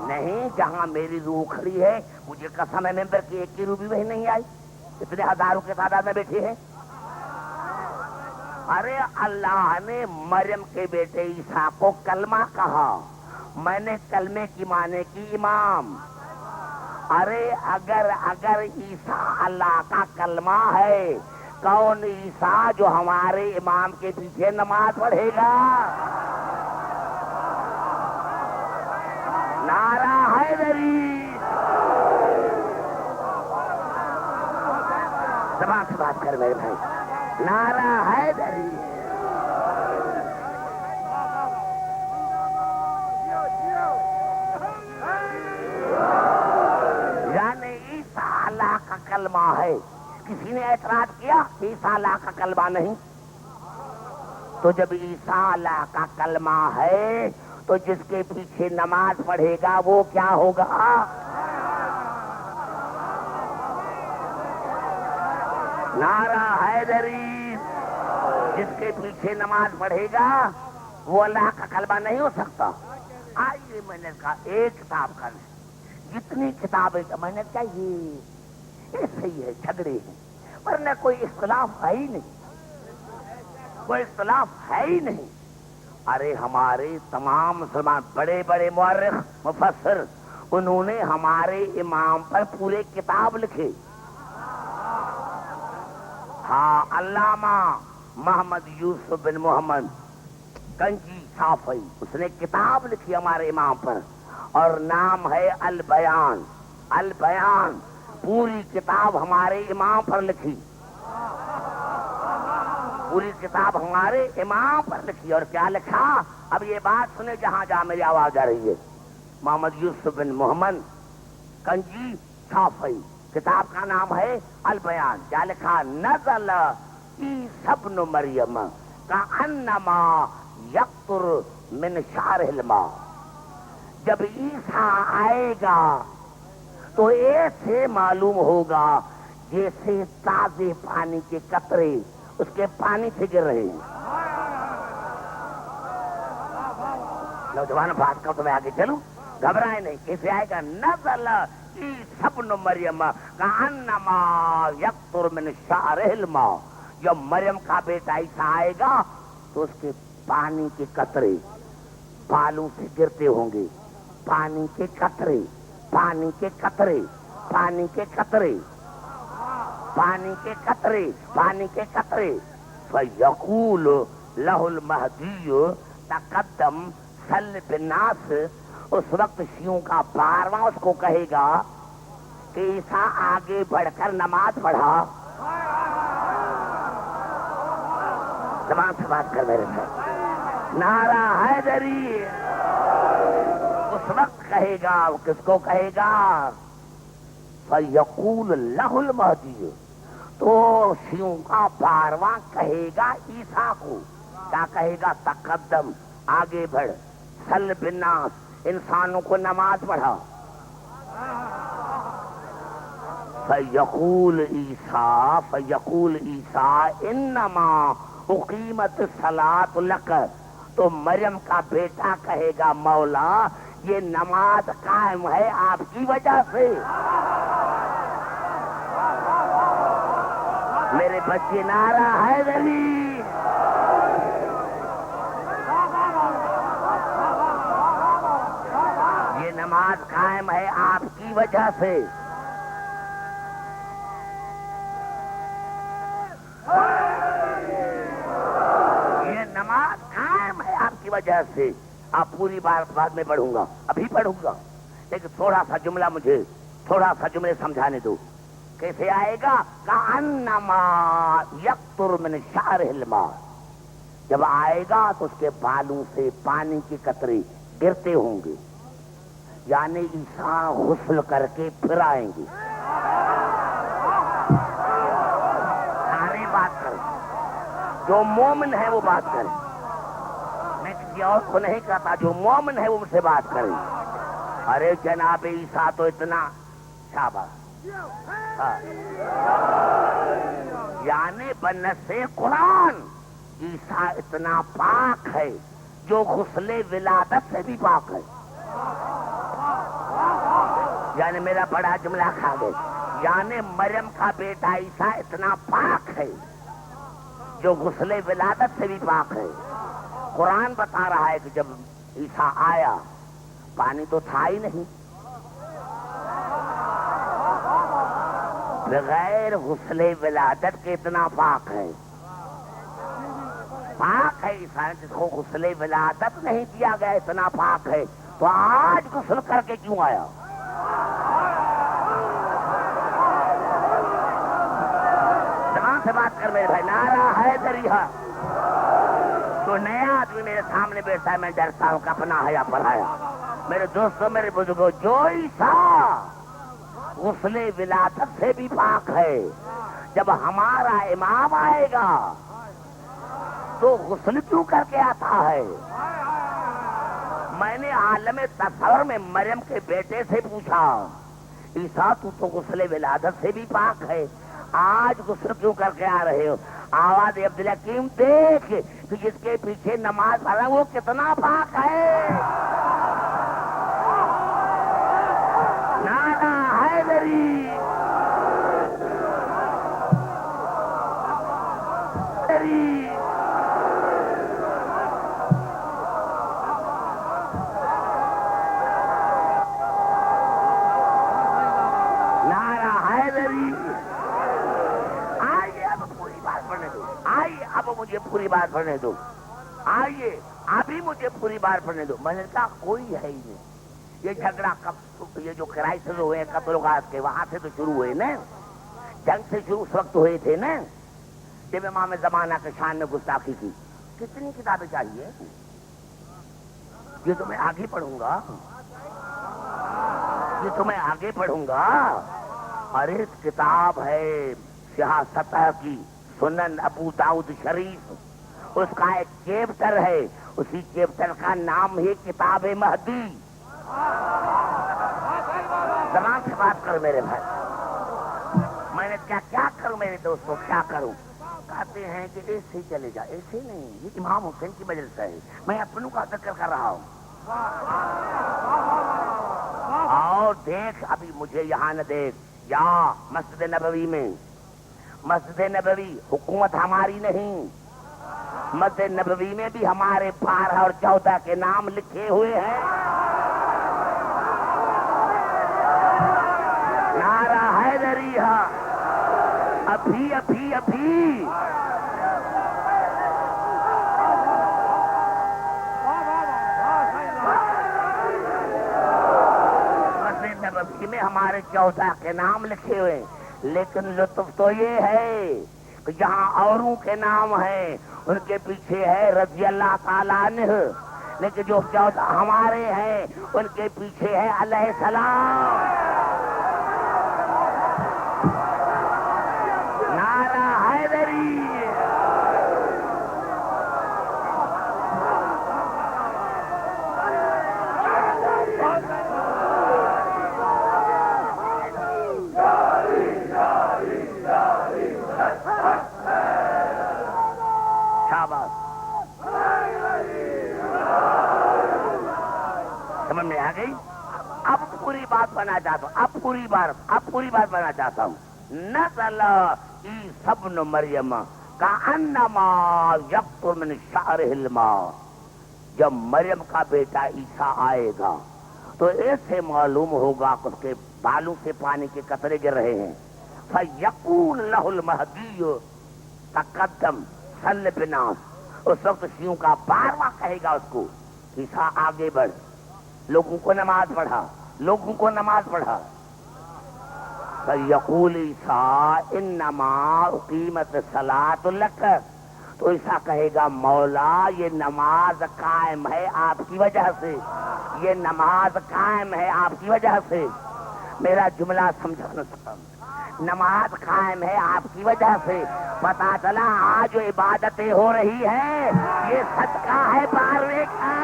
نہیں، جہاں میری روح کھڑی ہے، مجھے قسم ہے ممبر کی ایک کی روح بھی وہی نہیں آئی، اتنے ہزاروں کے تعداد میں بیٹھی ہے۔ ارے اللہ نے مریم کے بیٹے عیسیٰ کو کلمہ کہا، میں نے کلمے کی معنی کی امام۔ ارے اگر عیسیٰ اللہ کا کلمہ ہے، کون عیسیٰ جو ہمارے امام کے پیچھے نماز پڑھے گا؟ نعرہ حیدری، زبان سے بات کر میرے بھائی، نعرہ حیدری۔ یعنی عیسیٰ اللہ کا کلمہ ہے۔ کسی نے اعتراض کیا عیسیٰ اللہ کا کلمہ نہیں؟ تو جب عیسیٰ اللہ کا کلمہ ہے تو جس کے پیچھے نماز پڑھے گا وہ کیا ہوگا؟ نعرہ حیدری، جس کے پیچھے نماز پڑھے گا وہ اللہ کا کلمہ نہیں ہو سکتا۔ آئیے میں نے کہا ایک کتاب کا نہیں، جتنی کتابیں میں نے کہا یہ صحیح ہے، جھگڑے ہیں، ورنہ کوئی اختلاف ہے ہی نہیں، کوئی اختلاف ہے ہی نہیں۔ ارے ہمارے تمام مسلمان بڑے بڑے مورخ مفسر، انہوں نے ہمارے امام پر پورے کتاب لکھے۔ ہاں، علامہ محمد یوسف بن محمد کنجی صافی، اس نے کتاب لکھی ہمارے امام پر اور نام ہے البیان۔ البیان پوری کتاب ہمارے امام پر لکھی، پوری کتاب ہمارے امام پر لکھی۔ اور کیا لکھا؟ اب یہ بات سنے جہاں جہاں میری آواز آ رہی ہے۔ محمد یوسف بن محمد کنجی صافی، کتاب کا نام ہے البیان۔ کیا لکھا؟ نزل عیسی ابن مریم کأنما یقطر من شعر الماء، جب عیسیٰ آئے گا تو ایسے معلوم ہوگا جیسے تازے پانی کے قطرے اس کے پانی سے گر رہے ہیں۔ نوجوان بات کرو تو میں آگے چلوں، گھبرائے نہیں، کیسے آئے گا؟ نزل عیسی ابن مریم کأنما یقطر من شعر الماء، جب مریم کا بیٹا عیسیٰ آئے گا تو اس کے پانی کے قطرے بالوں سے گرتے ہوں گے، پانی کے قطرے، پانی کے قطرے، پانی کے قطرے، پانی کے قطرے، پانی کے قطرے۔ فیقول لہ المہدی تقدم صل بالناس، اس وقت شیعوں کا بارواں اس کو کہے گا کہ عیسیٰ آگے بڑھ کر نماز پڑھا۔ زبان سے بات کر میرے ساتھ، نعرہ حیدری۔ اس وقت کہے گا، کس کو کہے گا؟ فیقول لہ المہدی، تو شیعوں کا بارواں کہے گا عیسیٰ کو، کیا کہے گا؟ تقدم، آگے بڑھ، صل بالناس، انسانوں کو نماز پڑھا۔ فیقول عیسیٰ انما اقیمت الصلاۃ لک، تو مریم کا بیٹا کہے گا مولا یہ نماز قائم ہے آپ کی وجہ سے. میرے بچے نعرہ حیدری. یہ نماز قائم ہے آپ کی وجہ سے. یہ نماز قائم ہے آپ کی وجہ سے. آپ پوری بات بعد میں پڑھوں گا, ابھی پڑھوں گا, لیکن تھوڑا سا جملے سمجھانے دو. کیسے آئے گا؟ کأنما یقطر من شعرہ الماء. جب آئے گا تو اس کے بالوں سے پانی کی قطرے گرتے ہوں گے, یعنی عیسیٰ غسل کر کے پھر آئیں گے. سارے بات کریں, جو مومن ہے وہ بات کریں. میں کسی اور کو نہیں کہتا, جو مومن ہے وہ مجھ سے بات کریں. ارے جناب عیسیٰ تو اتنا شاباش. یعنی بنص قرآن عیسیٰ اتنا پاک ہے جو غسل ولادت سے بھی پاک ہے. یعنی میرا بڑا جملہ کھا گئے. یعنی مریم کا بیٹا عیسیٰ اتنا پاک ہے جو غسل ولادت سے بھی پاک ہے. قرآن بتا رہا ہے کہ جب عیسیٰ آیا پانی تو تھا ہی نہیں, بغیر غسل ولادت کے اتنا پاک ہے. پاک ہے عیسیٰ, جس کو غسل ولادت نہیں دیا گیا اتنا پاک ہے, تو آج غسل کر کے کیوں آیا؟ زبان سے بات کر میرے بھائی. نعرہ حیدری. تو نیا آدمی میرے سامنے بیٹھتا ہے, میں ڈرتا ہوں کہ اپنا حیا پڑھایا. میرے دوستوں, میرے بزرگوں, جو عیسیٰ غسل ولادت سے بھی پاک ہے, جب ہمارا امام آئے گا تو غسل کیوں کر کے آتا ہے؟ میں نے عالم تصور میں مریم کے بیٹے سے پوچھا, عیسیٰ تو غسل ولادت سے بھی پاک ہے, آج غسل کیوں کر کے آ رہے ہو؟ آواز عبدالحکیم, دیکھ کہ جس کے پیچھے نماز پڑھا وہ کتنا پاک ہے. نعرہ حیدری. نعرہ حیدری. آئیے اب پوری بات پڑھنے دو. آئیے اب مجھے پوری بات پڑھنے دو. آئیے ابھی مجھے پوری بات پڑھنے دو. میں نے کہا کوئی ہے ہی نہیں. یہ جھگڑا کب, یہ جو کرائسس ہوئے قتلوغات کے, وہاں سے تو شروع ہوئے نا, جنگ سے شروع اس وقت ہوئے تھے نا, جب امام زمانہ کے شان میں گستاخی کی. کتنی کتابیں چاہیے؟ یہ تو میں آگے پڑھوں گا, یہ تو میں آگے پڑھوں گا. ارے کتاب ہے سیاست کی سنن ابو داؤد شریف, اس کا ایک چیپٹر ہے, اسی چیپٹر کا نام ہی کتاب مہدی. زبان سے بات کرو میرے بھائی. میں نے کیا کروں میرے دوستوں, کیا کروں؟ کہتے ہیں کہ ایسے چلے جا. ایسے نہیں, یہ امام حسین کی مجلس ہے, میں اپنوں کا ذکر کر رہا ہوں. اور دیکھ, ابھی مجھے یہاں نہ دیکھ, یا مسجد نبوی میں. مسجد نبوی حکومت ہماری نہیں, مسجد نبوی میں بھی ہمارے 12 اور 14 کے نام لکھے ہوئے ہیں. نعرہ حیدری. ابھی ابھی ابھی مسجد نبوی میں ہمارے 14 کے نام لکھے ہوئے, لیکن لطف تو یہ ہے کہ جہاں اوروں کے نام ہیں ان کے پیچھے ہے رضی اللہ تعالیٰ عنہ, لیکن جو 14 ہمارے ہیں ان کے پیچھے ہے علیہ السلام. نعرہ حیدری. سمجھ میں آ گئی؟ اب پوری بات بنا چاہتا ہوں، اب پوری بات بنا چاہتا ہوں. نزل عیسی ابن مریم کأنما یقطر من شعرہ الماء. جب مریم کا بیٹا عیسیٰ آئے گا تو ایسے معلوم ہوگا کہ اس کے بالوں سے پانی کے قطرے گر رہے ہیں. فَيَقُولُ لَهُ الْمَهْدِيُّ تَقَدَّمْ صَلِّ بِالنَّاسِ. اس وقت شیعوں کا بارواں کہے گا اس کو عیسیٰ آگے بڑھ، لوگوں کو نماز پڑھا. فَيَقُولُ عیسیٰ اِنَّمَا أُقِیمَتِ الصَّلَاةُ لَكَ. تو عیسیٰ کہے گا مولا یہ نماز قائم ہے آپ کی وجہ سے، یہ نماز قائم ہے آپ کی وجہ سے. میرا جملہ سمجھا نہ سکا. نماز قائم ہے آپ کی وجہ سے. پتا چلا آج جو عبادتیں ہو رہی ہیں یہ صدقہ ہے باروے کا.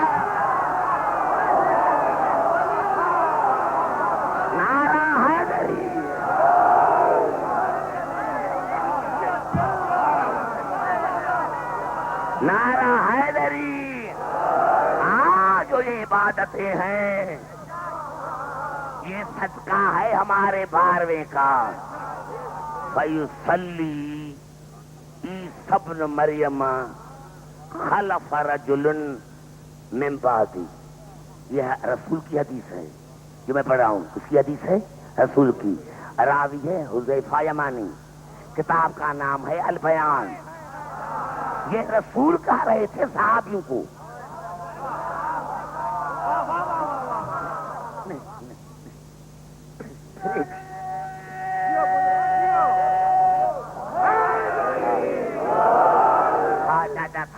نعرہ حیدری. نعرہ حیدری. آج جو یہ عبادتیں ہیں یہ صدقہ ہے ہمارے باروے کا. فَيُصَلِّي عِیسیٰ ابْنُ مریم خلف رجل من بعدی. یہ رسول کی حدیث ہے جو میں پڑھ رہا ہوں، اس کی حدیث ہے رسول کی. راوی ہے حذیفہ یمانی، کتاب کا نام ہے البیان. یہ رسول کہہ رہے تھے صحابیوں کو.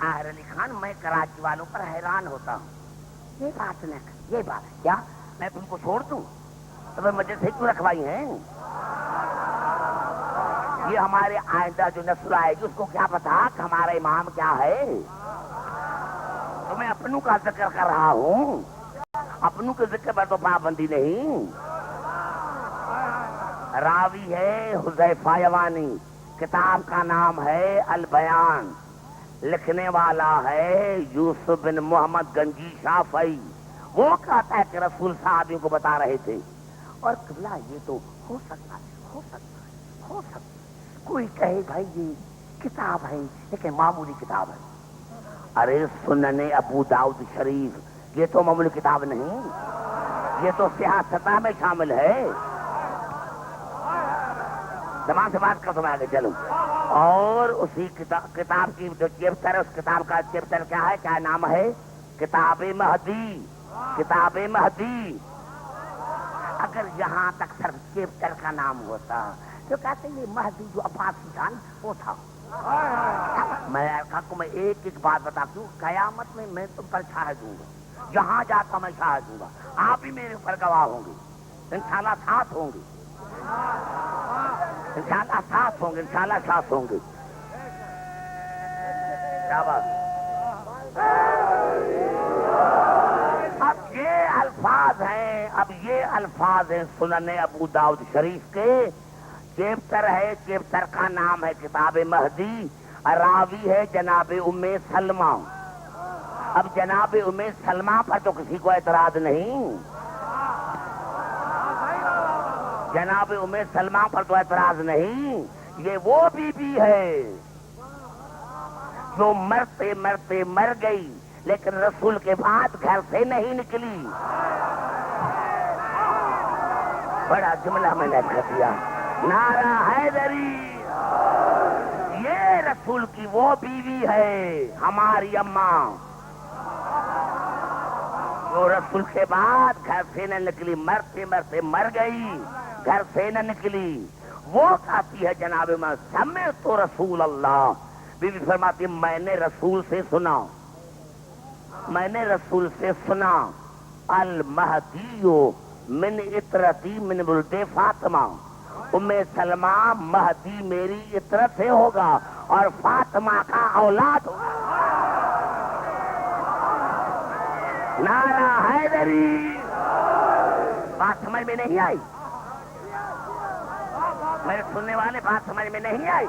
طاہر علی خان، میں کراچی والوں پر حیران ہوتا ہوں. یہ بات کیا میں تم کو چھوڑ دوں تو میں مجھے سے کیوں رکھوائی ہیں؟ یہ ہمارے آئندہ جو نسل آئے گی اس کو کیا پتا کہ ہمارا امام کیا ہے؟ تو میں اپنوں کا ذکر کر رہا ہوں، اپنوں کے ذکر پر تو پابندی نہیں. راوی ہے حذیفہ یمانی، کتاب کا نام ہے البیان، لکھنے والا ہے یوسف بن محمد گنجی شافعی. وہ کہتا ہے کہ رسول صحابیوں کو بتا رہے تھے. اور قبلہ یہ تو ہو سکتا ہے کوئی کہے بھائی یہ کتاب ہے لیکن معمولی کتاب ہے. ارے سنن ابو داؤد شریف یہ تو معمولی کتاب نہیں، یہ تو سیاستہ میں شامل ہے. زمان سے بات کرتا ہوں آگے چلوں. اور اسی کتاب کی جو چیپٹر ہے اس کتاب کا چیپٹر کیا ہے، کیا نام ہے؟ کتاب مہدی. کتاب مہدی. اگر یہاں تک صرف چیپٹر کا نام ہوتا تو کہتے یہ مہدی جو عباسی جان وہ تھا. میں آپ کو میں ایک بات بتاتی ہوں، قیامت میں تم پر شاہد ہوں گا، جہاں جاتا میں شاہد ہوں گا، آپ بھی میرے اوپر گواہ ہوں گے. انشاءاللہ ساتھ ہوں گے، انشاءاللہ ساتھ ہوں گے، انشاءاللہ ساتھ ہوں گے. کیا بات؟ اب یہ الفاظ ہیں سنن ابو داؤد شریف کے. چیپٹر ہے، چیپٹر کا نام ہے کتاب مہدی. راوی ہے جناب ام سلمہ. اب جناب ام سلمہ پر تو کسی کو اعتراض نہیں، جناب ام سلمہ پر تو اعتراض نہیں. یہ وہ بی بی ہے جو مرتے مرتے مر گئی لیکن رسول کے بعد گھر سے نہیں نکلی. بڑا جملہ میں نے کر دیا. نعرہ حیدری. یہ رسول کی وہ بیوی ہے ہماری اماں جو رسول کے بعد گھر سے نہ نکلی، مرتے مرتے مر گئی، گھر سے نہ نکلی. وہ کہتی ہے جناب میں سمعت تو رسول اللہ. بیوی فرماتی میں نے رسول سے سنا، میں نے رسول سے سنا المہدی من اطرتی من ولد فاطمہ. ام سلمہ مہدی میری اطرت سے ہوگا اور فاطمہ کا اولاد ہوگا. نعرہ حیدری. بات سمجھ میں نہیں آئی؟ میرے سننے والے بات سمجھ میں نہیں آئی؟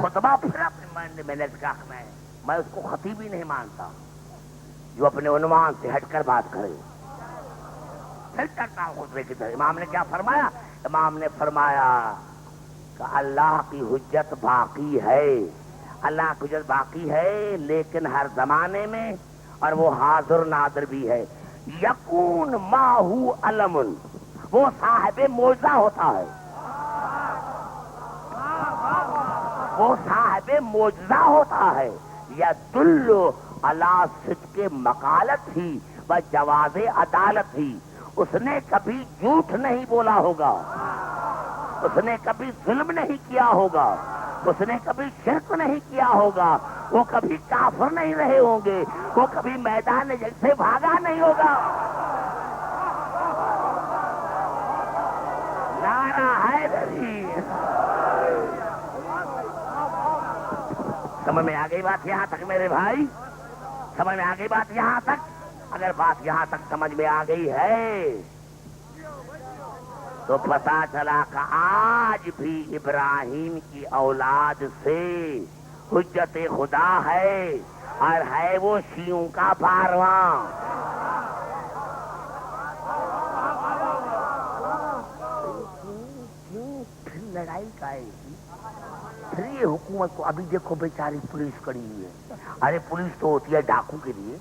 خطبہ پھر اپنے منٹ کا میں اس کو خطیب ہی نہیں مانتا جو اپنے عنوان سے ہٹ کر بات کرے. پھر کرتا ہوں خطبے کی طرح. امام نے کیا فرمایا؟ امام نے فرمایا کہ اللہ کی حجت باقی ہے. اللہ کی حجت باقی ہے لیکن ہر زمانے میں، اور وہ حاضر نادر بھی ہے. یکون ماہو علم، وہ صاحب معجزہ ہوتا ہے. وہ صاحب معجزہ ہوتا ہے. یا دلو علی صدق مقالت ہی و جواز عدالت ہی. اس نے کبھی جھوٹ نہیں بولا ہوگا، اس نے کبھی ظلم نہیں کیا ہوگا، اس نے کبھی شرک نہیں کیا ہوگا، وہ کبھی کافر نہیں رہے ہوں گے، وہ کبھی میدان جنگ سے بھاگا نہیں ہوگا. نعرہ حیدری. سمجھ میں آ گئی بات یہاں تک میرے بھائی؟ سمجھ میں آ گئی بات یہاں تک؟ اگر بات یہاں تک سمجھ میں آ گئی ہے تو پتا چلا کہ آج بھی ابراہیم کی اولاد سے حجت خدا ہے، اور ہے وہ شیعوں کا بارواں. پھر لڑائی کا ہے، پھر یہ حکومت کو ابھی دیکھو بیچاری پولیس کڑی ہوئی ہے. ارے پولیس تو ہوتی ہے ڈاکو کے لیے.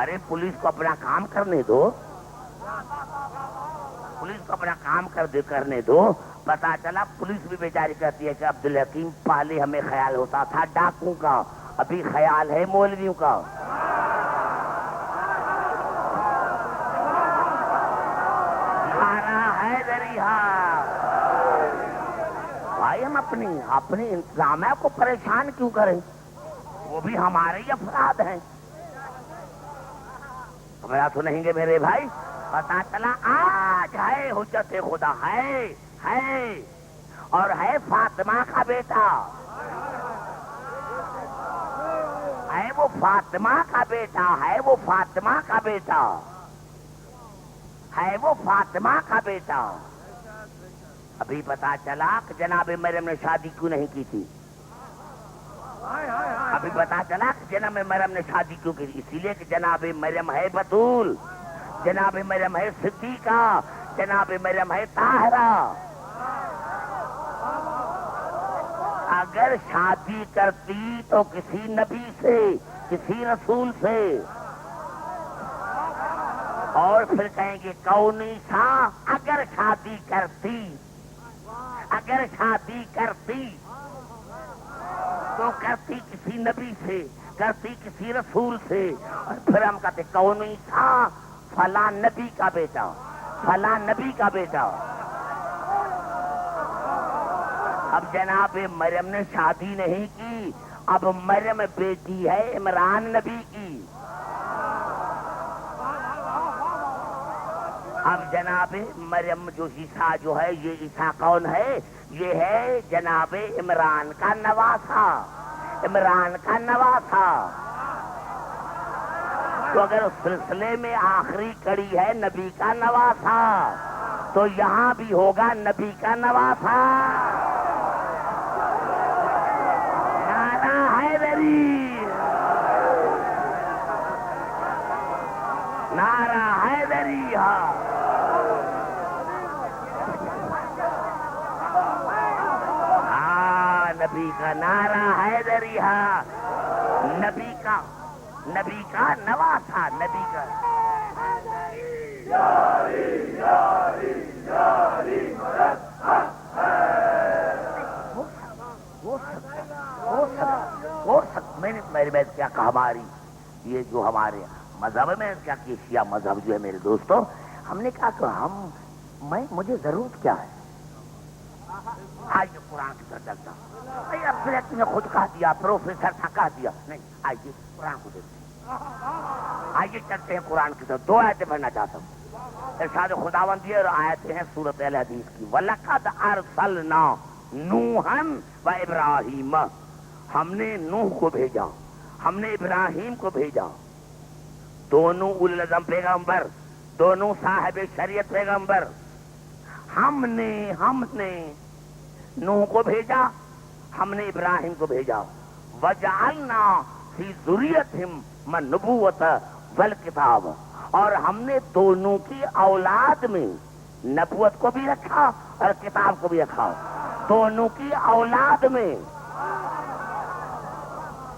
ارے پولیس کو اپنا کام کرنے دو، پولیس کو اپنا کام کرنے دو. پتا چلا پولیس بھی بیچاری کہتی ہے کہ عبدالحکیم پہلے ہمیں خیال ہوتا تھا ڈاکو کا، ابھی خیال ہے مولویوں کا. بھائی ہم اپنے انتظامیہ کو پریشان کیوں کریں؟ وہ بھی ہمارے ہی افراد ہیں. میرا تو نہیں گے میرے بھائی. پتا چلا آج ہے حجت خدا ہے اور ہے فاطمہ کا بیٹا، ہے وہ فاطمہ کا بیٹا، ہے وہ فاطمہ کا بیٹا، ہے وہ فاطمہ کا بیٹا. ابھی پتا چلا کہ جناب مریم نے شادی کیوں نہیں کی تھی. ابھی پتا چلا کہ جناب مریم نے شادی کیوں کی تھی. اسی لیے کہ جناب مریم ہے بطول، جناب مریم ہے صدیقہ، جناب مریم ہے طاہرہ. اگر شادی کرتی تو کسی نبی سے، کسی رسول سے، اور پھر کہیں گے کونی سا. اگر شادی کرتی، اگر شادی کرتی تو کرتی کسی نبی سے، کرتی کسی رسول سے، اور پھر ہم کہتے کونی تھا فلاں نبی کا بیٹا، فلاں نبی کا بیٹا. اب جناب مریم نے شادی نہیں کی، اب مریم بیٹی ہے عمران نبی کی. اب جناب مریم جو عیسیٰ جو ہے، یہ عیسیٰ کون ہے؟ یہ ہے جناب عمران کا نواسا، عمران کا نواسا. تو اگر اس سلسلے میں آخری کڑی ہے نبی کا نواسا، تو یہاں بھی ہوگا نبی کا نواسا. نعرہ حیدری، نعرہ حیدری. نبی کا نعرہ حیدری ہے، نبی کا نواسا، نبی کا. میں نے میری بات کیا کہا، ہماری یہ جو ہمارے مذہب میں کیا کہ شیعہ مذہب جو ہے میرے دوستوں، ہم نے کہا کہ مجھے ضرورت کیا ہے. آئیے قرآن کی طرف چلتا ہوں. اب نے خود کہہ دیا، پروفیسر تھا کہہ دیا نہیں. آئیے قرآن کو دیکھتے ہیں، آئیے چلتے ہیں قرآن کی طرف. 2 آیتیں پڑھنا چاہتا ہوں. ارشاد خداوند یہ آیتیں ہیں سورۃ الحدیث کی. وَلَقَدْ أَرْسَلْنَا نُوحًا وَإِبْرَاهِيمَ. ہم نے نوح کو بھیجا، ہم نے ابراہیم کو بھیجا. دونوں اولو العزم پیغمبر، دونوں صاحب شریعت پیغمبر. ہم نے نوح کو بھیجا ہم نے ابراہیم کو بھیجا وجعلنا فی ذریتہم النبوۃ والکتاب، اور ہم نے دونوں کی اولاد میں نبوت کو بھی رکھا اور کتاب کو بھی رکھا. دونوں کی اولاد میں،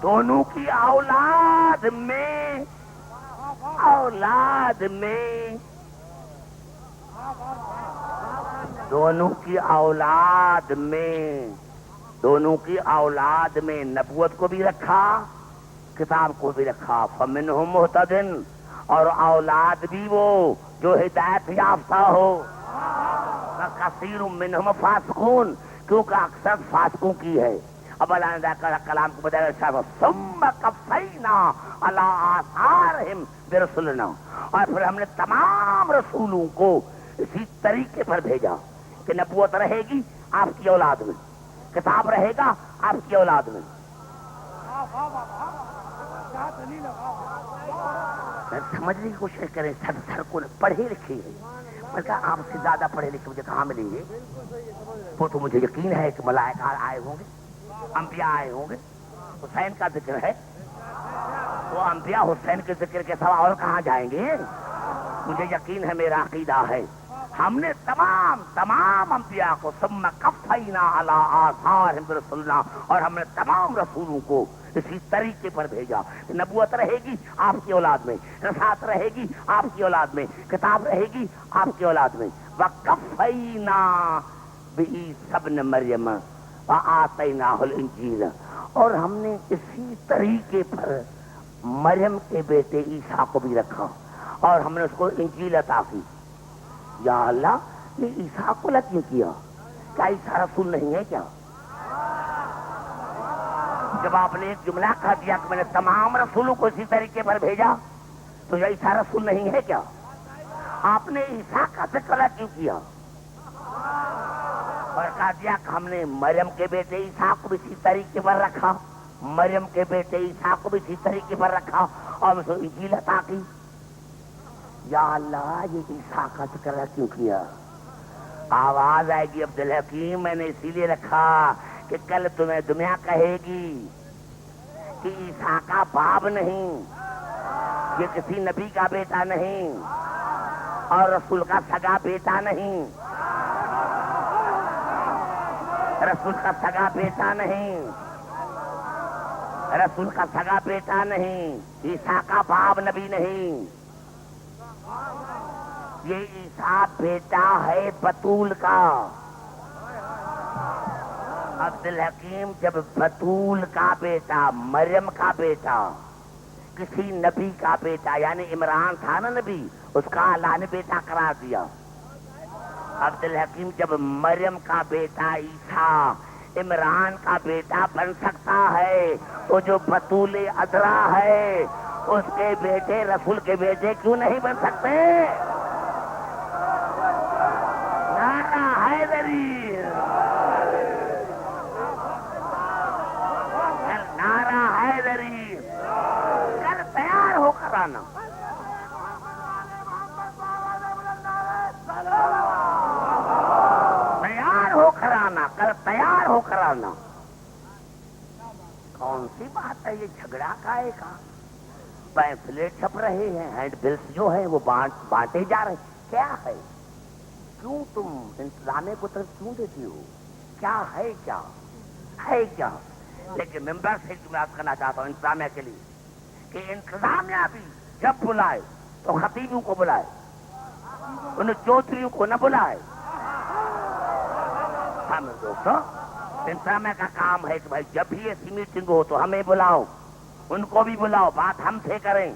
دونوں کی اولاد میں، اولاد میں، دونوں کی اولاد میں، دونوں کی اولاد میں نبوت کو بھی رکھا، کتاب کو بھی رکھا. فمنہم مہتدن، اور اولاد بھی وہ جو ہدایت یافتہ ہو. کثیر منہم فاسقون، کیونکہ اکثر فاسقوں کی ہے. اب اللہ نے کلام کو بتایا ثم قفینا علی آثارہم برسلنا، اور پھر ہم نے تمام رسولوں کو اسی طریقے پر بھیجا کہ نبوت رہے گی آپ کی اولاد میں، کتاب رہے گا آپ کی اولاد میں. سمجھنے کی کوشش کریں. سر کو پڑھے لکھے ہیں، میں کہا آپ سے زیادہ پڑھے لکھے مجھے کہاں ملیں گے؟ وہ تو مجھے یقین ہے کہ ملائکہ آئے ہوں گے، انبیاء آئے ہوں گے. حسین کا ذکر ہے، وہ انبیاء حسین کے ذکر کے سوا اور کہاں جائیں گے؟ مجھے یقین ہے، میرا عقیدہ ہے. ہم نے تمام انبیاء کو ثم قفینا علی آثارہم برسلنا، اور ہم نے تمام رسولوں کو اسی طریقے پر بھیجا. نبوت رہے گی آپ کی اولاد میں، رسالت رہے گی آپ کی اولاد میں، کتاب رہے گی آپ کی اولاد میں. وَقَفَّيْنَا بِعِیسَىٰ ابْنِ مَرْیَمَ وَآتَيْنَاهُ الْإِنجِیلَ، اور ہم نے اسی طریقے پر مریم کے بیٹے عیسیٰ کو بھی رکھا اور ہم نے اس کو انجیل عطا کی. یا اللہ، یہ عیسیٰ کو کیوں کیا؟ کیا عیسیٰ رسول نہیں ہے کیا؟ جب آپ نے ایک جملہ کہہ دیا کہ میں نے تمام رسولوں کو اسی طریقے پر بھیجا، تو یہ عیسیٰ رسول نہیں ہے کیا؟ آپ نے عیسیٰ کا ذکر کیوں کیا؟ اور کہا دیا کہ ہم نے مریم کے بیٹے عیسیٰ کو بھی اسی طریقے پر رکھا، مریم کے بیٹے عیسیٰ کو بھی اسی طریقے پر رکھا اور اس کو انجیل عطا کی. یا اللہ، یہ عیسیٰ کا ذکر کیوں کیا؟ آواز آئے گی عبدالحکیم، میں نے اسی لیے رکھا کہ کل تمہیں دنیا کہے گی کہ عیسیٰ کا باپ نہیں، یہ کسی نبی کا بیٹا نہیں اور رسول کا سگا بیٹا نہیں، رسول کا سگا بیٹا نہیں، رسول کا سگا بیٹا نہیں، عیسیٰ کا باپ نبی نہیں. یہ عیسیٰ بیٹا ہے بطول کا. عبدالحکیم، جب بطول کا بیٹا، مریم کا بیٹا، کسی نبی کا بیٹا، یعنی عمران تھا نا نبی، اس کا اللہ نے بیٹا قرار دیا. عبدالحکیم، جب مریم کا بیٹا عیسیٰ عمران کا بیٹا بن سکتا ہے تو جو بطول عذرا ہے اس کے بیٹے رسول کے بیٹے کیوں نہیں بن سکتے؟ نعرہ حیدری، نعرہ حیدری، کل تیار ہو کر آنا. تیار ہو کر آنا، کل تیار ہو کر آنا. کون سی بات ہے یہ جھگڑا کائے کا؟ پیمفلیٹ چھپ رہے ہیں، ہینڈ بلس جو ہیں وہ بانٹے جا رہے ہیں. کیا ہے؟ کیوں تم انتظامیہ کو طرف کیوں دیتی ہو؟ کیا ہے؟ کیا ہے؟ کیا؟ لیکن ممبر سے بات کرنا چاہتا ہوں انتظامیہ کے لیے کہ انتظامیہ بھی جب بلائے تو خطیبوں کو بلائے، ان چودھریوں کو نہ بلائے. ہم دوستوں، انتظامیہ کا کام ہے کہ بھائی جب بھی ایسی میٹنگ ہو تو ہمیں بلاؤ، ان کو بھی بلاؤ، بات ہم سے کریں.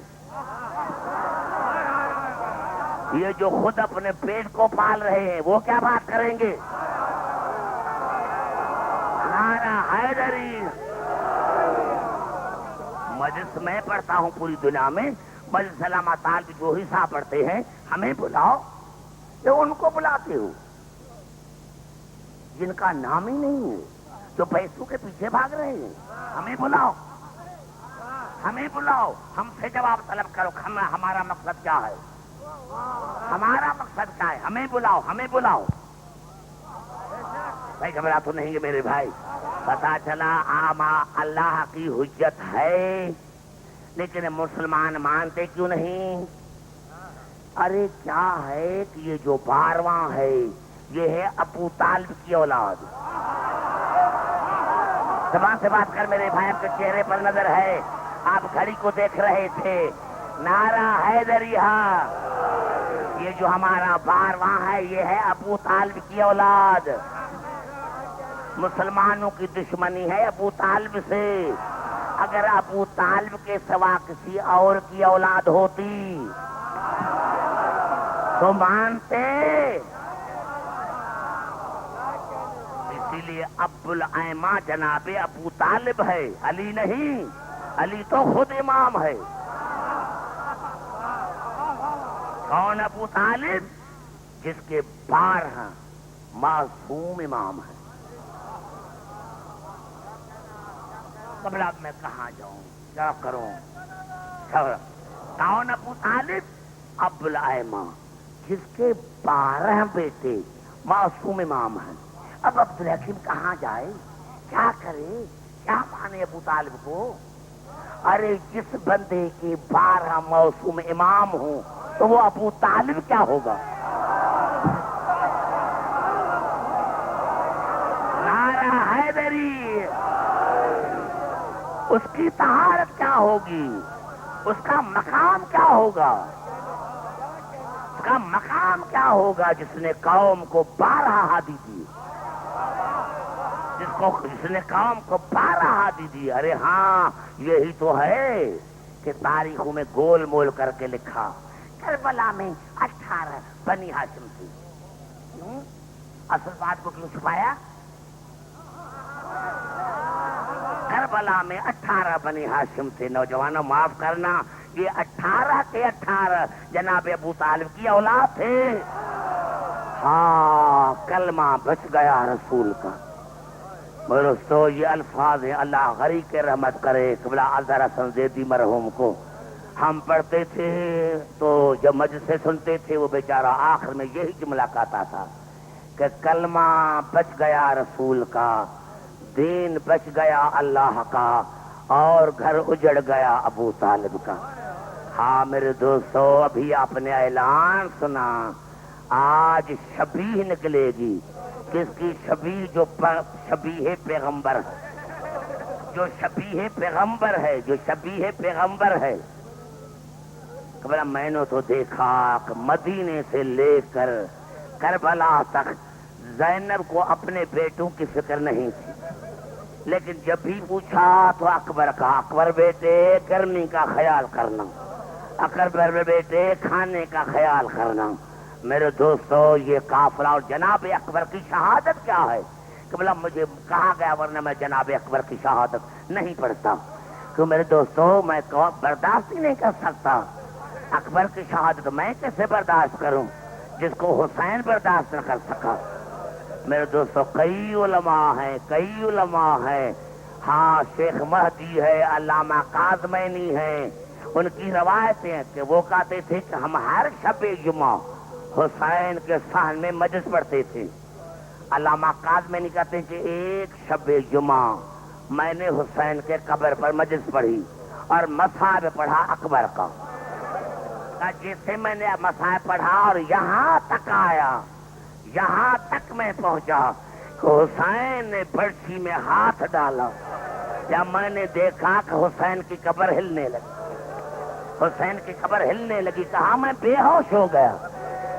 یہ جو خود اپنے پیٹ کو پال رہے ہیں وہ کیا بات کریں گے؟ نعرہ حیدری. مجلس میں پڑھتا ہوں پوری دنیا میں، مجلس علامہ طالب جو حصہ پڑھتے ہیں، ہمیں بلاؤ. یہ ان کو بلاتے ہو جن کا نام ہی نہیں ہے، جو پیسوں کے پیچھے بھاگ رہے ہیں. ہمیں بلاؤ، ہمیں بلاؤ، ہم سے جواب طلب کرو. ہمارا مقصد کیا ہے؟ ہمارا مقصد کیا ہے؟ ہمیں بلاؤ، ہمیں بلاؤ. بھائی گھبرا تو نہیں گے میرے بھائی؟ پتا چلا آما اللہ کی حجت ہے لیکن مسلمان مانتے کیوں نہیں؟ ارے کیا ہے کہ یہ جو 12واں ہے یہ ہے ابو طالب کی اولاد. زبان سے بات کر میرے بھائی کے چہرے پر نظر ہے, آپ گھڑی کو دیکھ رہے تھے. نعرہ حیدریہ, یہ جو ہمارا 12واں ہے یہ ہے ابو طالب کی اولاد. مسلمانوں کی دشمنی ہے ابو طالب سے. اگر ابو طالب کے سوا کسی اور کی اولاد ہوتی تو مانتے. اسی لیے ابو الائمہ جناب ابو طالب ہے, علی نہیں. علی تو خود امام ہے. کون ابو طالب؟ جس کے 12 معصوم امام ہیں. قبل اب میں کہاں جاؤں, کیا کروں؟ کون ابو طالب؟ ابو الائمہ, جس کے 12 بیٹے معصوم امام ہیں. اب عبدالحکیم کہاں جائے, کیا کرے, کیا مانے ابو طالب کو؟ ارے جس بندے کے 12 معصوم امام ہوں تو وہ ابو طالب کیا ہوگا؟ نعرہ حیدری. اس کی طہارت کیا ہوگی, اس کا مقام کیا ہوگا؟ اس کا مقام کیا ہوگا جس نے قوم کو 12 ہادی دی, جس نے قوم کو 12 ہادی دی. ارے ہاں یہی تو ہے کہ تاریخوں میں گول مول کر کے لکھا کربلا میں 18 بنی ہاشم تھی. کیوں؟ اصل بات کو کیوں چھپایا؟ کربلا میں 18 بنی ہاشم تھے. نوجوانوں معاف کرنا, یہ 18 کے 18 جناب ابو طالب کی اولاد تھے. ہاں کلمہ بچ گیا رسول کا. دوستو یہ الفاظ ہیں, اللہ غری کے رحمت کرے. قبلہ آزارہ سنزیدی مرحوم کو ہم پڑھتے تھے تو جب مجلس سے سنتے تھے وہ بیچارہ آخر میں یہی جملہ کہتا تھا کہ کلمہ بچ گیا رسول کا, دین بچ گیا اللہ کا, اور گھر اجڑ گیا ابو طالب کا. ہاں میرے دوستو ابھی آپ نے اعلان سنا, آج شبیہ نکلے گی. کس کی شبیہ؟ جو شبیہ پیغمبر ہے, جو شبیہ پیغمبر ہے, جو شبیہ پیغمبر ہے. میں نے تو دیکھا کہ مدینے سے لے کر کربلا تک زینب کو اپنے بیٹوں کی فکر نہیں تھی, لیکن جب بھی پوچھا تو اکبر کا, اکبر بیٹے گرمی کا خیال کرنا, اکبر بیٹے کھانے کا خیال کرنا. میرے دوستو یہ قافلہ اور جناب اکبر کی شہادت کیا ہے؟ کہ بلا مجھے کہا گیا ورنہ میں جناب اکبر کی شہادت نہیں پڑھتا. تو میرے دوستو میں برداشت ہی نہیں کر سکتا. اکبر کی شہادت میں کیسے برداشت کروں جس کو حسین برداشت نہ کر سکا؟ میرے دوستو کئی علماء ہیں, کئی علماء ہیں. ہاں شیخ مہدی ہے, علامہ قاظمینی ہیں, ان کی روایتیں ہیں کہ وہ کہتے تھے کہ ہم ہر شب جمعہ حسین کے صحن میں مجلس پڑھتے تھے. علامہ قاظمینی کہتے ہیں کہ ایک شب جمعہ میں نے حسین کے قبر پر مجلس پڑھی اور مصحف پڑھا اکبر کا. جیسے میں نے مصحف پڑھا اور یہاں تک آیا, یہاں تک میں پہنچا کہ حسین نے برچھی میں ہاتھ ڈالا. جب میں نے دیکھا کہ حسین کی قبر ہلنے لگی, حسین کی قبر ہلنے لگی, کہا میں بے ہوش ہو گیا,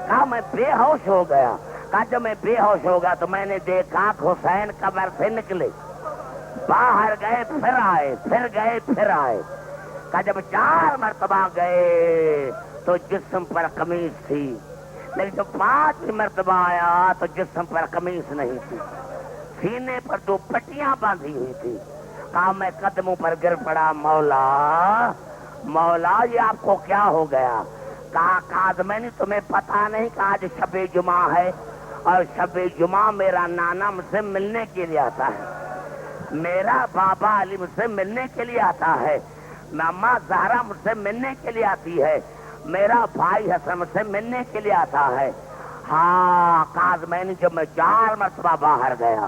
کہا میں بے ہوش ہو گیا. کہا جب میں بے ہوش ہو گیا تو میں نے دیکھا کہ حسین قبر سے نکلے, باہر گئے پھر آئے, پھر گئے پھر آئے. کہا جب 4 مرتبہ گئے تو جسم پر قمیص تھی, لیکن جب 5 مرتبہ آیا تو جسم پر قمیص نہیں تھی, سینے پر 2 پٹیاں باندھی ہوئی تھی. کہا میں قدموں پر گر پڑا, مولا مولا یہ آپ کو کیا ہو گیا؟ کہا قاظمینی تمہیں پتا نہیں کہ آج شب جمعہ ہے, اور شب جمعہ میرا نانا مجھ سے ملنے کے لیے آتا ہے, میرا بابا علی مجھ سے ملنے کے لیے آتا ہے, ماما زہرا مجھ سے ملنے کے لیے آتی ہے, میرا بھائی حسن مجھ سے ملنے کے لیے آتا ہے. ہاں قاظمینی جب میں 4 مرتبہ باہر گیا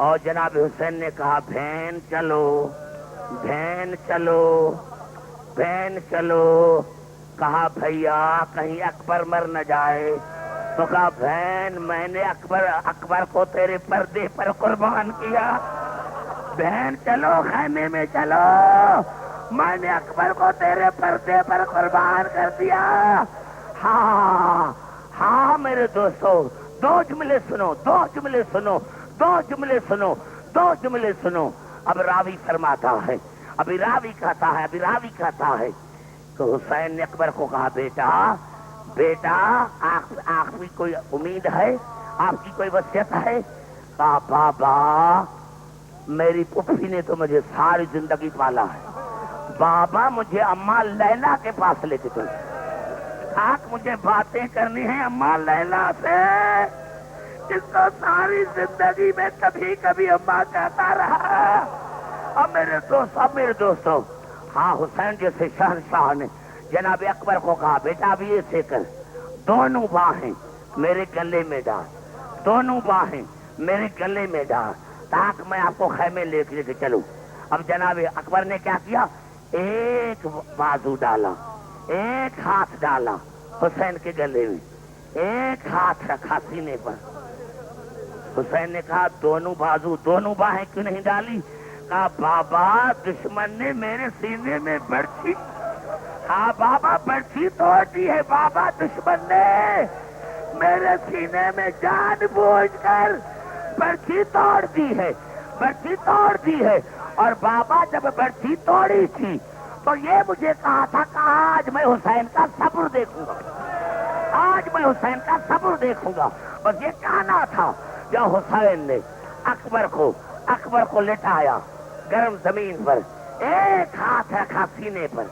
اور جناب حسین نے کہا بہن چلو، بہن چلو، بہن چلو۔ کہا بھیا کہیں اکبر مر نہ جائے، تو کہا بہن میں نے اکبر کو تیرے پردے پر قربان کیا، بہن چلو خیمے میں چلو، میں نے اکبر کو تیرے پردے پر قربان کر دیا۔ ہاں ہاں میرے دوستو، دو جملے سنو، دو جملے سنو، دو جملے سنو، دو جملے سنو۔ اب راوی فرماتا ہے، ابھی راوی کہتا ہے کہ حسین نے اکبر کو کہا بیٹا آپ کی کوئی امید ہے، آپ کی کوئی وصیت ہے؟ کہا بابا میری پھوپھی نے تو مجھے ساری زندگی پالا ہے، بابا مجھے اماں لیلا کے پاس لے کے چلو، آج مجھے باتیں کرنی ہیں اماں لیلا سے، جس کو ساری زندگی میں کبھی کبھی اماں کہتا رہا۔ اب میرے دوستو، ہاں حسین جیسے شہنشاہ نے جناب اکبر کو کہا بیٹا اب یہ سے کر، دونوں باہیں میرے گلے میں ڈال، دونوں باہیں میرے گلے میں ڈال تاکہ میں آپ کو خیمے لے کے چلوں۔ اب جناب اکبر نے کیا کیا، ایک بازو ڈالا، ایک ہاتھ ڈالا حسین کے گلے میں، ایک ہاتھ رکھا سینے پر۔ حسین نے کہا دونوں بازو دونوں باہیں کیوں نہیں ڈالی؟ کہا بابا دشمن نے میرے سینے میں برچھی، ہاں بابا برچھی توڑ دی ہے، بابا دشمن نے میرے سینے میں جان بوجھ کر برچھی توڑ دی ہے، برچھی توڑ دی ہے۔ اور بابا جب برچھی توڑی تھی تو یہ مجھے کہا تھا کہ آج میں حسین کا صبر دیکھوں گا، آج میں حسین کا صبر دیکھوں گا۔ بس یہ کہنا تھا۔ جب حسین نے اکبر کو لٹایا گرم زمین پر، ایک ہاتھ رکھا سینے پر،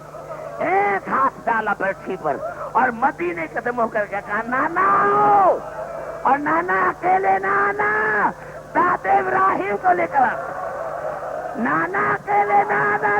ایک ہاتھ ڈالا برچھی پر، اور مدینے قدم ہو کر کے کہا نانا آؤ، اور نانا اکیلے نانا دادے ابراہیم کو لے کر، نانا اکیلے نانا